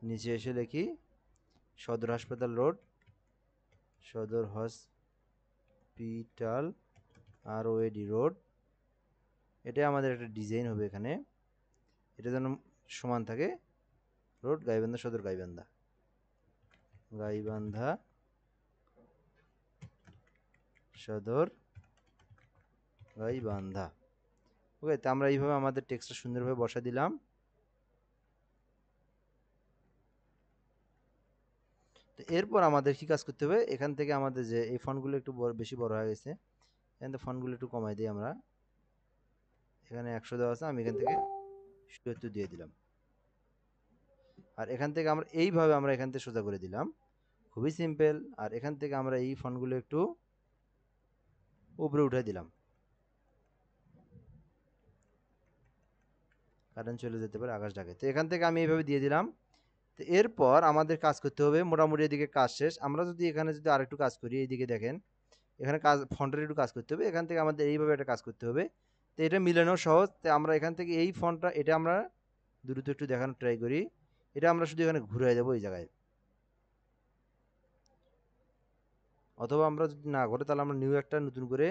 নিচে এসে লিখি সদর হাসপাতাল রোড, সদর হসপিটাল ROAD রোড। এটাই আমাদের একটা ডিজাইন হবে এখানে, এটা যেন সমান থাকে, রোড গাইবান্ধা সদর গাইবান্ধা, গাইবান্ধা সদর গাইবান্ধা। ওকে, তো আমরা এইভাবে আমাদের টেক্সটটা সুন্দরভাবে বসা দিলাম। তো এরপর আমাদের কি কাজ করতে হবে, এখান থেকে আমাদের যে এই ফন্টগুলো একটু বেশি বড় হয়ে গেছে, এখান থেকে ফন্টগুলো একটু কমাই দিই আমরা। এখানে 100 দেওয়া আছে, আমি এখান থেকে 70 দিয়ে দিলাম। আর এখান থেকে আমরা এইভাবে আমরা এখান থেকে সোজা করে দিলাম, খুবই সিম্পল। আর এখান থেকে আমরা এই ফন্টগুলো একটু উপরে উঠে দিলাম, কারেন্ট চলে যেতে পারে, আকাশ ডাকে। তো এখান থেকে আমি এইভাবে দিয়ে দিলাম। তো এরপর আমাদের কাজ করতে হবে, মোটামুটি এদিকে কাজ শেষ। আমরা যদি এখানে যদি আরেকটু কাজ করি, এইদিকে দেখেন এখানে কাজ, ফন্টের একটু কাজ করতে হবে। এখান থেকে আমাদের এইভাবে একটা কাজ করতে হবে। তো এটা মিলানো সহজ। তো আমরা এখান থেকে এই ফন্টটা, এটা আমরা দ্রুত একটু দেখানোর ট্রাই করি। এটা আমরা শুধু এখানে ঘুরে দেবো এই জায়গায়, অথবা আমরা যদি না করে তাহলে আমরা নিউ একটা নতুন করে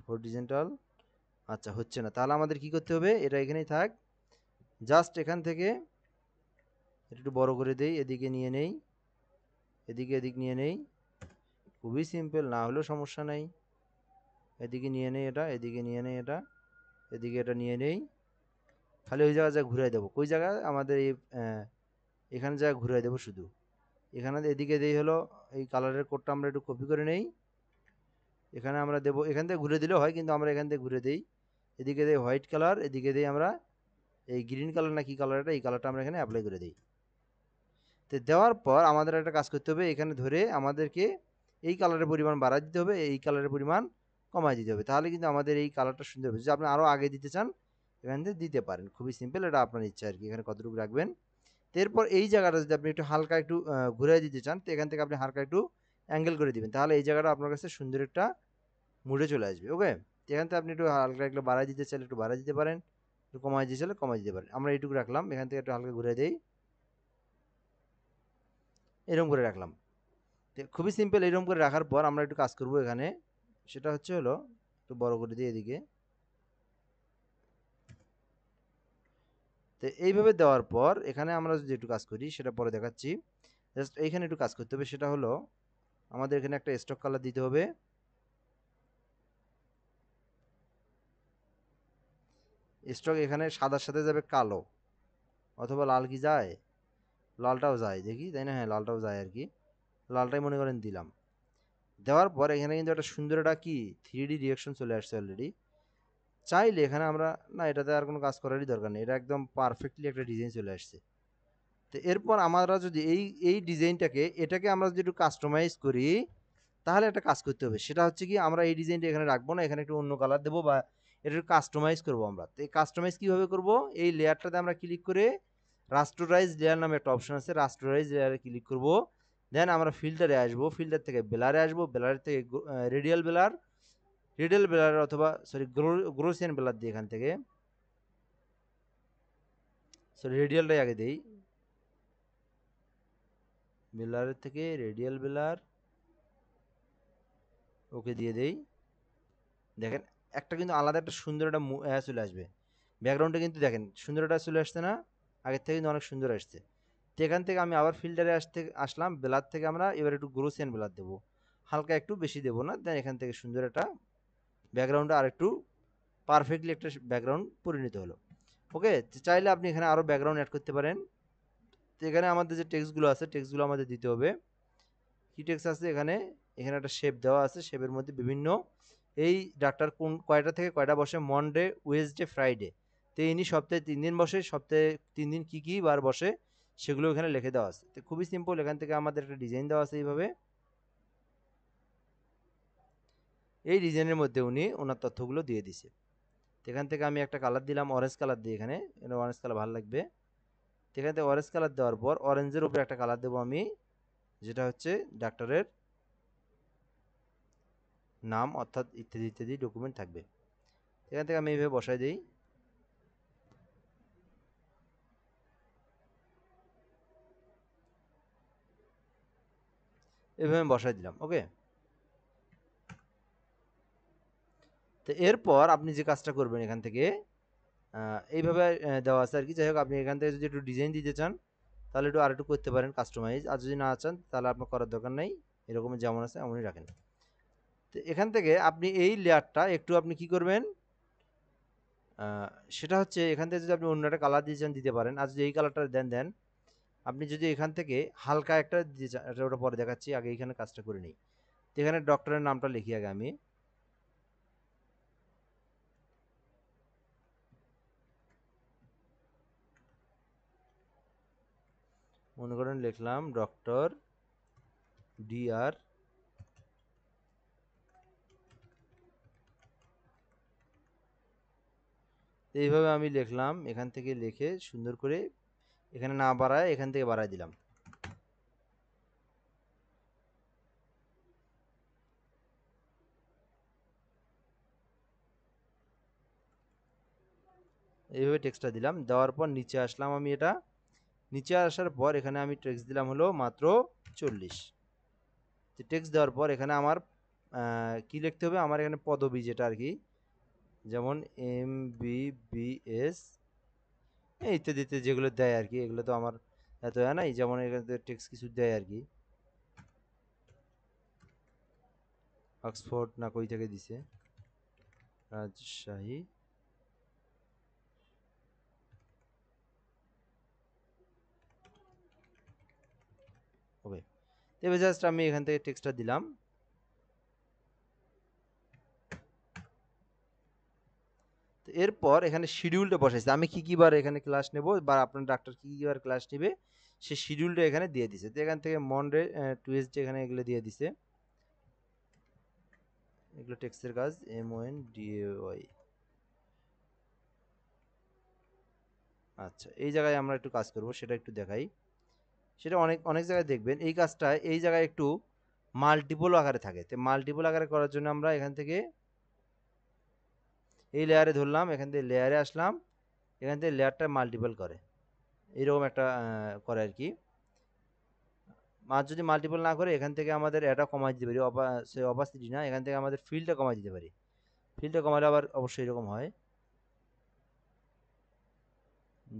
হরিজন্টাল, আচ্ছা হচ্ছে না, তাহলে আমাদের কি করতে হবে, এটা এখানেই থাক। জাস্ট এখান থেকে একটু বড় করে দেই, এদিকে নিয়ে নেই, এদিক নিয়ে নেই, খুবই সিম্পল, না হলেও সমস্যা নাই। এদিকে নিয়ে নেই এটা, এদিকে নিয়ে নেই এটা, এদিকে এটা নিয়ে নেই, খালি ওই জায়গায় যা ঘুরাই দেবো। ওই জায়গায় আমাদের এই এখানে যা ঘুরাই দেবো শুধু। এখানে এদিকে দেই হলো এই কালারের কোডটা আমরা একটু কপি করে নেই, এখানে আমরা দেবো, এখান থেকে ঘুরে দিলেও হয়, কিন্তু আমরা এখান থেকে ঘুরে দেই। এদিকে দেই হোয়াইট কালার, এদিকে দেই আমরা এই গ্রিন কালার না কি কালার, এটা এই কালারটা আমরা এখানে অ্যাপ্লাই করে দিই। তো দেওয়ার পর আমাদের একটা কাজ করতে হবে, এখানে ধরে আমাদেরকে এই কালারের পরিমাণ বাড়ায় দিতে হবে, এই কালারের পরিমাণ কমায় দিতে হবে, তাহলে কিন্তু আমাদের এই কালারটা সুন্দর হবে। যদি আপনি আরও আগে দিতে চান এখান থেকে দিতে পারেন, খুবই সিম্পল, এটা আপনার ইচ্ছা আর কি, এখানে কতটুকু রাখবেন। তো এরপর এই জায়গাটা যদি আপনি একটু হালকা একটু ঘুরিয়ে দিতে চান, তো এখান থেকে আপনি হালকা একটু অ্যাঙ্গেল করে দিবেন, তাহলে এই জায়গাটা আপনার কাছে সুন্দর একটা মুডে চলে আসবে। ওকে, এখান থেকে আপনি একটু হালকা একটু বাড়াই দিতে চাইলে একটু বাড়াই দিতে পারেন, একটু কমাই দিতে চাইলে কমাই দিতে পারেন। আমরা এইটুকু রাখলাম, এখান থেকে একটু হালকা ঘুরে দেই, এরকম করে রাখলাম। তো খুবই সিম্পল, এরকম করে রাখার পর আমরা একটু কাজ করব এখানে, সেটা হচ্ছে হলো একটু বড় করে দিই এদিকে। তো এইভাবে দেওয়ার পর এখানে আমরা যদি একটু কাজ করি সেটা পরে দেখাচ্ছি। জাস্ট এইখানে একটু কাজ করতে হবে, সেটা হলো আমাদের এখানে একটা স্টক কালার দিতে হবে। স্টক এখানে সাদার সাথে যাবে কালো, অথবা লাল, কি যায়, লালটাও যায় দেখি, তাই না, হ্যাঁ লালটাও যায় আর কি, লালটাই মনে করেন দিলাম। দেওয়ার পর এখানে কিন্তু একটা সুন্দর একটা কি 3D রিয়াকশন চলে আসছে অলরেডি। চাইলে এখানে আমরা, না এটাতে আর কোনো কাজ করারই দরকার নেই, এটা একদম পারফেক্টলি একটা ডিজাইন চলে আসছে। তো এরপর আমরা যদি এই এই ডিজাইনটাকে, এটাকে আমরা যদি একটু কাস্টমাইজ করি, তাহলে একটা কাজ করতে হবে, সেটা হচ্ছে কি, আমরা এই ডিজাইনটা এখানে রাখবো না, এখানে একটু অন্য কালার দেবো, বা এটা কাস্টমাইজ করবো আমরা। তো এই কাস্টমাইজ কীভাবে করবো, এই লেয়ারটাতে আমরা ক্লিক করে রাস্টারাইজ লেয়ার নামে একটা অপশন আছে, রাস্টারাইজ লেয়ারে ক্লিক করব। দেন আমরা ফিল্টারে আসবো, ফিল্টার থেকে বেলারে আসবো, বেলার থেকে রেডিয়াল বেলার, রেডিয়াল বেলার অথবা সরি গ্রোসিয়ান বেলার দিয়ে এখান থেকে, সরি রেডিয়ালটাই আগে দেই, বেলারের থেকে রেডিয়াল বেলার, ওকে দিয়ে দেই। দেখেন একটা কিন্তু আলাদা একটা সুন্দর একটা চলে আসবে, ব্যাকগ্রাউন্ডে কিন্তু দেখেন সুন্দর একটা চলে আসছে না, আগের থেকে কিন্তু অনেক সুন্দর আসছে। তো এখান থেকে আমি আবার ফিল্টারে আসলাম, বেলার থেকে আমরা এবার একটু গ্রোসিয়ান বেলার দেবো, হালকা একটু বেশি দেবো না, দেন এখান থেকে সুন্দর একটা ব্যাকগ্রাউন্ডটা আরেকটু পারফেক্টলি একটা ব্যাকগ্রাউন্ড পরিণত হলো। ওকে, চাইলে আপনি এখানে আরও ব্যাকগ্রাউন্ড অ্যাড করতে পারেন। তো এখানে আমাদের যে টেক্সটগুলো আছে, টেক্সটগুলো আমাদের দিতে হবে। কি টেক্সট আছে এখানে? এখানে একটা শেপ দেওয়া আছে, শেপের মধ্যে বিভিন্ন এই ডাক্তার কোন কয়টা থেকে কয়টা বসে, মনডে, ওয়েসডে, ফ্রাইডে। তো ইনি সপ্তাহে 3 দিন বসে, সপ্তাহে 3 দিন কী কী বার বসে সেগুলো এখানে লিখে দেওয়া আছে। তো খুবই সিম্পল, এখান থেকে আমাদের একটা ডিজাইন দেওয়া আছে এইভাবে। এই ডিজাইনের মধ্যে উনি ওনার তথ্যগুলো দিয়ে দিছে। এখান থেকে আমি একটা কালার দিলাম, অরেঞ্জ কালার দিই এখানে, অরেঞ্জ কালার ভালো লাগবে। এখান থেকে অরেঞ্জ কালার দেওয়ার পর অরেঞ্জের উপরে একটা কালার দেবো আমি, যেটা হচ্ছে ডাক্তারের নাম, অর্থাৎ ইত্যাদি ইত্যাদি ডকুমেন্ট থাকবে। এখান থেকে আমি এইভাবে বসাই দিই। এইভাবে আমি বসাই দিলাম। ওকে, তো এরপর আপনি যে কাজটা করবেন এখান থেকে এইভাবে দেওয়া আছে আর কি। যাই হোক, আপনি এখান থেকে যদি একটু ডিজাইন দিতে চান তাহলে একটু আর একটু করতে পারেন কাস্টমাইজ, আর যদি না চান তাহলে আপনার করার দরকার নাই, এরকম যেমন আছে এমনই রাখেন। তো এখান থেকে আপনি এই লেয়ারটা একটু আপনি কি করবেন, সেটা হচ্ছে এখান থেকে যদি আপনি অন্য একটা কালার দিতে চান দিতে পারেন, আর যদি এই কালারটা দেন। আপনি যদি এখান থেকে হালকা একটা দিতে চান, এটা ওটা পরে দেখাচ্ছি, আগে এখানে কাজটা করে নিই। তো এখানে ডক্টরের নামটা লিখি আগে আমি। মনে করেন লিখলাম ডক্টর DR। এইভাবে আমি লিখলাম, এখান থেকে লিখে সুন্দর করে এখানে না বাড়ায় এখান থেকে বাড়ায় দিলাম। এইভাবে টেক্সটটা দিলাম, দেওয়ার পর নিচে আসলাম আমি। এটা নিচে আসার পর এখানে আমি টেক্সট দিলাম হলো মাত্র 40। টেক্সট দেওয়ার পর এখানে আমার কি লিখতে হবে, আমার এখানে পদবি যেটা আর কি, যেমন MBBS ইত্যাদি ইত্যাদি যেগুলো দেয় আর কি, এগুলো তো আমার এত নাই, যেমন এখানে টেক্সট কিছু দেয় আর কি, অক্সফোর্ড না কই থেকে দিছে, রাজশাহী। ওকে, এবার জাস্ট আমি এখান থেকে টেক্সটটা দিলাম। তো এরপর এখানে শিডিউলটা বসাইছে, আমি কি কি বার এখানে ক্লাস নেব বা আপনার ডাক্তার কি কি বার ক্লাস নেবে সে শিডিউলটা এখানে দিয়ে দিছে। তো এখান থেকে মনডে, টুয়েসডে এখানে এগুলো দিয়ে দিছে। এগুলো টেক্সটের কাজ, MONDAY। আচ্ছা, এই জায়গায় আমরা একটু কাজ করব, সেটা একটু দেখাই। সেটা অনেক অনেক জায়গায় দেখবেন এই কাজটা এই জায়গায় একটু মাল্টিপল আকারে থাকে। তো মাল্টিপল আকারে করার জন্য আমরা এখান থেকে এই লেয়ারে ধরলাম, এখান থেকে লেয়ারে আসলাম, এখান থেকে লেয়ারটা মাল্টিপল করে, এরকম একটা করে আর কি। আর যদি মাল্টিপল না করে এখান থেকে আমাদের এটা কমাই দিতে পারি, সে অপাসিটি না, এখান থেকে আমাদের ফিলটা কমাই দিতে পারি। ফিলটা কমালে আবার অবশ্যই এরকম হয়।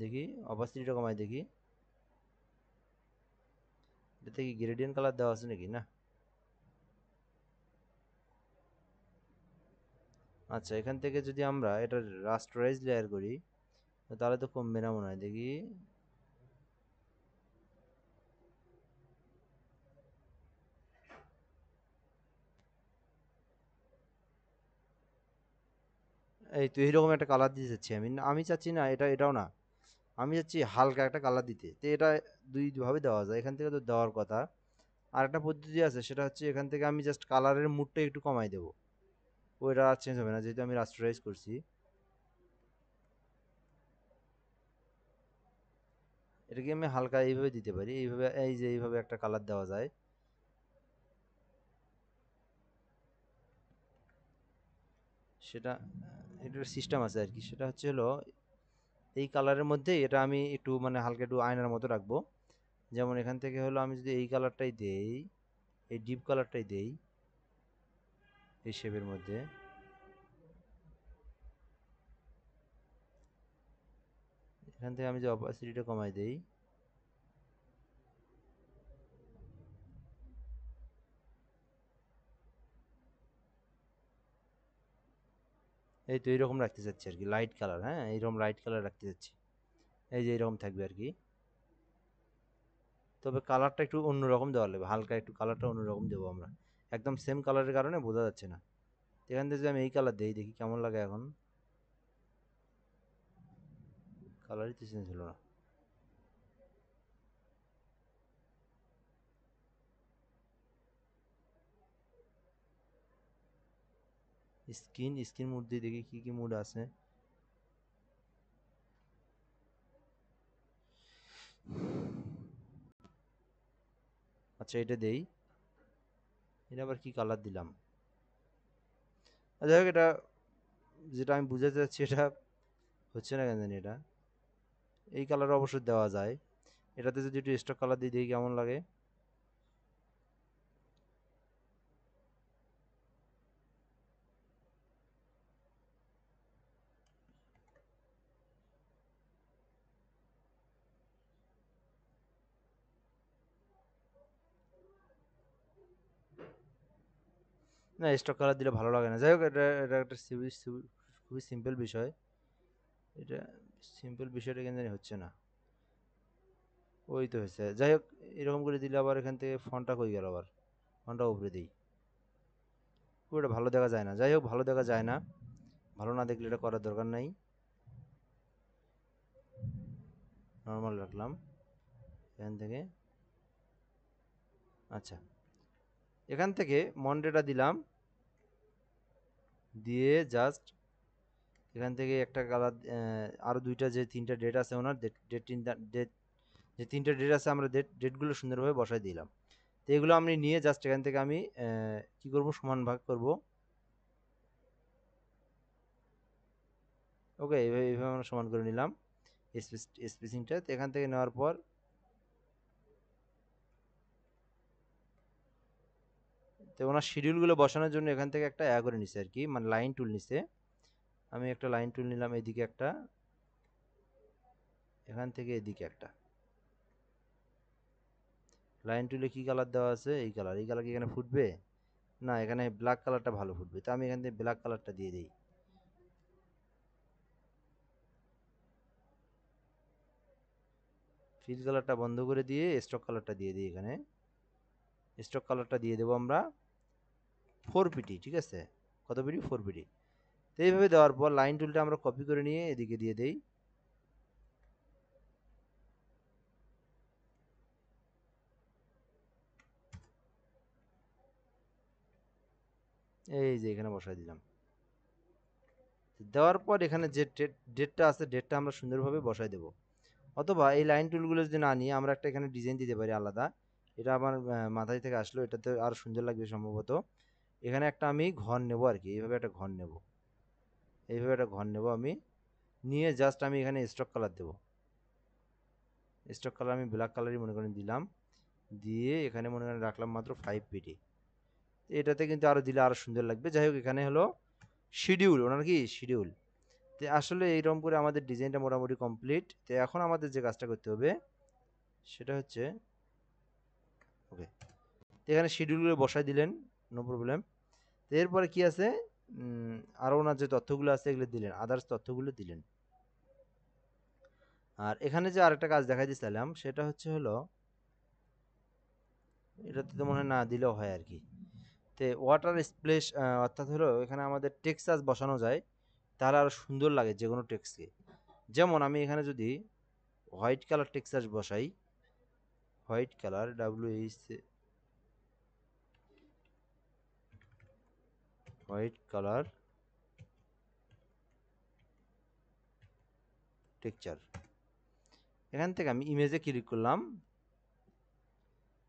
দেখি অপাসিটিটা কমাই দেখি, এটাতে কি গ্রেডিয়েন্ট কালার দেওয়া আছে নাকি? না। আচ্ছা, এখান থেকে যদি আমরা এটা রাস্টারাইজ লেয়ার করি তাহলে তো কমবে না মনে হয়, দেখি। এই তো এইরকম একটা কালার দিতে চাচ্ছি আমি, আমি চাচ্ছি না এটা, এটাও না, আমি চাচ্ছি হালকা একটা কালার দিতে। তো এটা দুই ভাবে দেওয়া যায়, এখান থেকে তো দেওয়ার কথা। আর একটা পদ্ধতি আছে, সেটা হচ্ছে এখান থেকে আমি জাস্ট কালারের মুডটা একটু কমাই দেবো, ওইটা আর চেঞ্জ হবে না যেহেতু আমি রাস্টারাইজ করছি। এটাকে আমি হালকা এইভাবে দিতে পারি, এইভাবে, এই যে এইভাবে একটা কালার দেওয়া যায়। সেটা এটার সিস্টেম আছে আর কি, সেটা হচ্ছে হলো এই কালারের মধ্যে এটা আমি একটু মানে হালকা একটু আয়নার মতো রাখবো। যেমন এখান থেকে হলো আমি যদি এই কালারটাই দেই, এই ডিপ কালারটাই দেই এই শেপের মধ্যে, এখান থেকে আমি যে অপাসিটিটা কমাই দেই, এই তো এইরকম রাখতে চাচ্ছি আর কি, লাইট কালার, হ্যাঁ এইরকম লাইট কালার রাখতে চাচ্ছি, এই যে এইরকম থাকবে আর কি। তবে কালারটা একটু অন্যরকম দেওয়া লাগবে, হালকা একটু কালারটা অন্যরকম দেবো আমরা, একদম সেম কালারের কারণে বোঝা যাচ্ছে না। এখান থেকে যদি আমি এই কালার দিই, দেখি কেমন লাগে এখন, কালারই তো চেঞ্জ হলো না। স্কিন স্কিন মুড দিয়ে দেখি কি কি মুড আছে। আচ্ছা এটা দেই, এটা আবার কি কালার দিলাম, যাই হোক এটা যেটা আমি বুঝাতে চাচ্ছি এটা হচ্ছে না কেন জানি এটা, এই কালার অবশ্যই দেওয়া যায়। এটাতে যদি একটু স্টক কালার দিয়ে দিই কেমন লাগে। না স্টক কালার দিলে ভালো লাগে না, যাই হোক এটা এটা একটা খুবই সিম্পল বিষয়, এটা সিম্পল বিষয়টা কেন জানি হচ্ছে না। ওই তো হয়েছে, যাই হোক এরকম করে দিলে আবার এখান থেকে ফন্টটা কই গেল, আবার ফন্টটা উপরে দিই, খুব একটা ভালো দেখা যায় না, যাই হোক ভালো দেখা যায় না, ভালো না দেখলে এটা করার দরকার নাই, নর্মাল রাখলাম এখান থেকে। আচ্ছা এখান থেকে মন্ডেটা দিলাম, দিয়ে জাস্ট এখান থেকে একটা কালার, আরো দুইটা যে তিনটা ডেট আছে ওনার ডেট, তিনটা ডেট, যে তিনটা ডেট আছে আমরা ডেটগুলো সুন্দরভাবে বসাই দিলাম। তো এগুলো আমি নিয়ে জাস্ট এখান থেকে আমি কি করব, সমান ভাগ করব। ওকে এইভাবে এইভাবে আমরা সমান করে নিলাম স্পেসিংটা। তো এখান থেকে নেওয়ার পর তো ওনার শিডিউলগুলো বসানোর জন্য এখান থেকে একটা করে নিছে আর কি, মানে লাইন টুল নিছে। আমি একটা লাইন টুল নিলাম, এদিকে একটা, এখান থেকে এদিকে একটা লাইন টুলে কি কালার দেওয়া আছে, এই কালার, এই কালার কি এখানে ফুটবে, না এখানে ব্ল্যাক কালারটা ভালো ফুটবে, তো আমি এখান থেকে ব্ল্যাক কালারটা দিয়ে দিই। ফিল কালারটা বন্ধ করে দিয়ে স্টক কালারটা দিয়ে দিই, এখানে স্টক কালারটা দিয়ে দেবো আমরা 4 পিটি, ঠিক আছে, কত পিটি, 4 পিটি। তো এইভাবে দেওয়ার পর লাইন টুলটা আমরা কপি করে নিয়ে এদিকে দিয়ে দেই। এই যে এখানে বসাই দিলাম, দেওয়ার পর এখানে যে ডেটটা আছে ডেটটা আমরা সুন্দরভাবে বসাই দেবো। অথবা এই লাইন টুলগুলো যদি না নিয়ে আমরা একটা এখানে ডিজাইন দিতে পারি আলাদা, এটা আমার মাথায় থেকে আসলো, এটাতে আরো সুন্দর লাগবে সম্ভবত। এখানে একটা আমি ঘর নেব আর কি, এইভাবে একটা ঘর নেব, এইভাবে একটা ঘর নেব আমি, নিয়ে জাস্ট আমি এখানে স্টক কালার দেবো, স্টক কালার আমি ব্ল্যাক কালারই মনে করেন দিলাম, দিয়ে এখানে মনে করেন রাখলাম মাত্র 5 পিটি। এটাতে কিন্তু আরো দিলে আরো সুন্দর লাগবে। যাই হোক এখানে হলো শিডিউল, ওনার কি শিডিউল। তো আসলে এইরকম করে আমাদের ডিজাইনটা মোটামুটি কমপ্লিট। তো এখন আমাদের যে কাজটা করতে হবে সেটা হচ্ছে, ওকে, তো এখানে শিডিউলগুলো বসাই দিলেন, নো প্রবলেম। তো এরপরে কি আছে, আরও ওনার যে তথ্যগুলো আছে এগুলো দিলেন, আদার্স তথ্যগুলো দিলেন। আর এখানে যে আরেকটা কাজ দেখাই দিয়েছিলাম সেটা হচ্ছে হলো, এটাতে তো মনে হয় না দিলেও হয় আর কি। তে ওয়াটার স্প্লেশ, অর্থাৎ হলো এখানে আমাদের টেক্সাস বসানো যায়, তাহলে আরো সুন্দর লাগে যে কোনো টেক্সটকে। যেমন আমি এখানে যদি হোয়াইট কালার টেক্সাস বসাই, white colour WH, white colour texture, এখান থেকে আমি ইমেজে ক্লিক করলাম,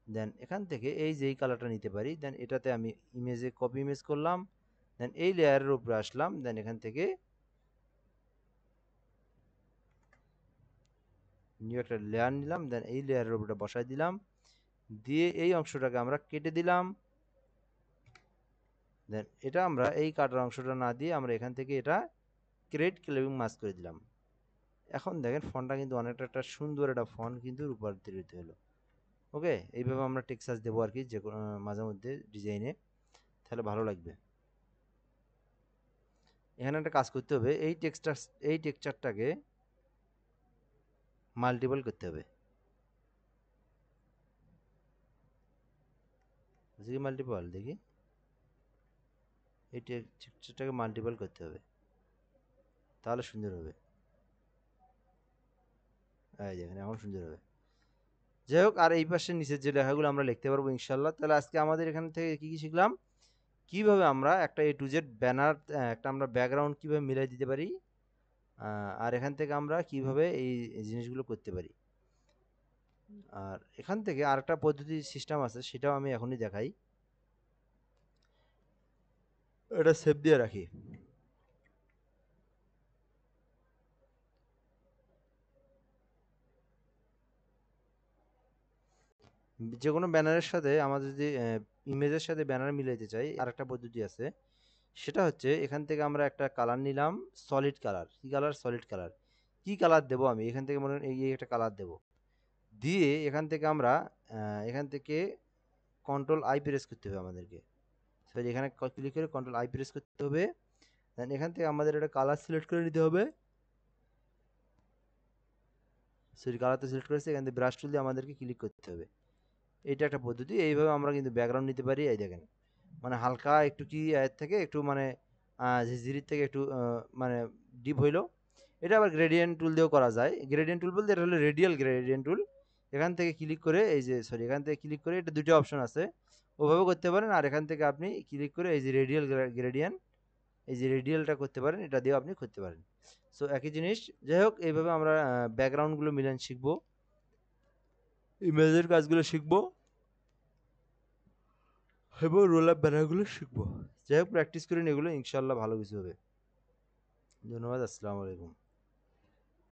দেন এখান থেকে এই যে এই কালারটা নিতে পারি, দেন এটাতে আমি ইমেজে কপি ইমেজ করলাম, দেন এই লেয়ারের উপরে আসলাম, দেন এখান থেকে নিউ একটা লেয়ার নিলাম, দেন এই লেয়ারের উপরে বসাই দিলাম, দিয়ে এই অংশটাকে আমরা কেটে দিলাম, দেন এটা আমরা এই কাটার অংশটা না দিয়ে আমরা এখান থেকে এটা ক্রিয়েট ক্লিপিং মাস্ক করে দিলাম। এখন দেখেন ফন্টটা কিন্তু অনেকটা একটা সুন্দর একটা ফন্ট কিন্তু রূপান্তরিত হলো। ওকে এইভাবে আমরা টেক্সাস দেবো আর কি, যে মাঝে মধ্যে ডিজাইনে, তাহলে ভালো লাগবে। এখানে একটা কাজ করতে হবে, এই টেক্সচারটাকে মাল্টিপল করতে হবে। কি মাল্টিপল দেখি, এই টেক্সচারটাকে মাল্টিপল করতে হবে, তাহলে সুন্দর হবে। এই দেখেন এখন সুন্দর হবে। যাই হোক, আর এই পাশে নিচের যে লেখাগুলো আমরা লিখতে পারবো ইনশাল্লাহ। তাহলে আজকে আমাদের এখান থেকে কি কি শিখলাম, কিভাবে আমরা একটা A to Z ব্যানার, একটা আমরা ব্যাকগ্রাউন্ড কিভাবে মিলাই দিতে পারি, আর এখান থেকে আমরা কিভাবে এই জিনিসগুলো করতে পারি। আর এখান থেকে আরেকটা পদ্ধতি সিস্টেম আছে, সেটাও আমি এখনই দেখাই। এটা সেভ দিয়ে রাখি। যে কোনো ব্যানারের সাথে আমাদের যদি ইমেজের সাথে ব্যানার মিলাইতে চাই, আরেকটা পদ্ধতি আছে। সেটা হচ্ছে এখান থেকে আমরা একটা কালার নিলাম, সলিড কালার। কি কালার? Solid colour. কি কালার দেবো আমি এখান থেকে, মনে এই একটা কালার দেবো, দিয়ে এখান থেকে আমরা এখান থেকে কন্ট্রোল আই প্রেস করতে হবে আমাদেরকে। সরি, এখানে ক্লিক করে কন্ট্রোল আই প্রেস করতে হবে। দেন এখান থেকে আমাদের একটা কালার সিলেক্ট করে নিতে হবে। সরি, কালার তো সিলেক্ট করেছে, এখান থেকে ব্রাশ টুল দিয়ে আমাদেরকে ক্লিক করতে হবে। এটা একটা পদ্ধতি। এইভাবে আমরা কিন্তু ব্যাকগ্রাউন্ড নিতে পারি। এই দেখেন, মানে হালকা একটু কি এর থেকে একটু মানে ঝিরির থেকে একটু মানে ডিপ হইলো। এটা আবার গ্রেডিয়েন্ট টুল দিয়েও করা যায়। গ্রেডিয়েন্ট টুল বলতে এটা হলো রেডিয়াল গ্রেডিয়েন্ট টুল। এখান থেকে ক্লিক করে এই যে সরি এখান থেকে ক্লিক করে, এটা দুটো অপশন আছে, ওভাবে করতে পারেন। আর এখান থেকে আপনি ক্লিক করে এই যে রেডিয়াল গ্রেডিয়েন্ট, এই যে রেডিয়ালটা করতে পারেন, এটা দিয়েও আপনি করতে পারেন। সো একই জিনিস। যাই হোক, এইভাবে আমরা ব্যাকগ্রাউন্ডগুলো মিলান শিখবো, ইমেজের কাজগুলো শিখবো, এবং রোল আপ ব্যানারগুলো শিখবো। যাই হোক, প্র্যাকটিস করেন এগুলো, ইনশাল্লাহ ভালো কিছু হবে। ধন্যবাদ। আসসালামু আলাইকুম।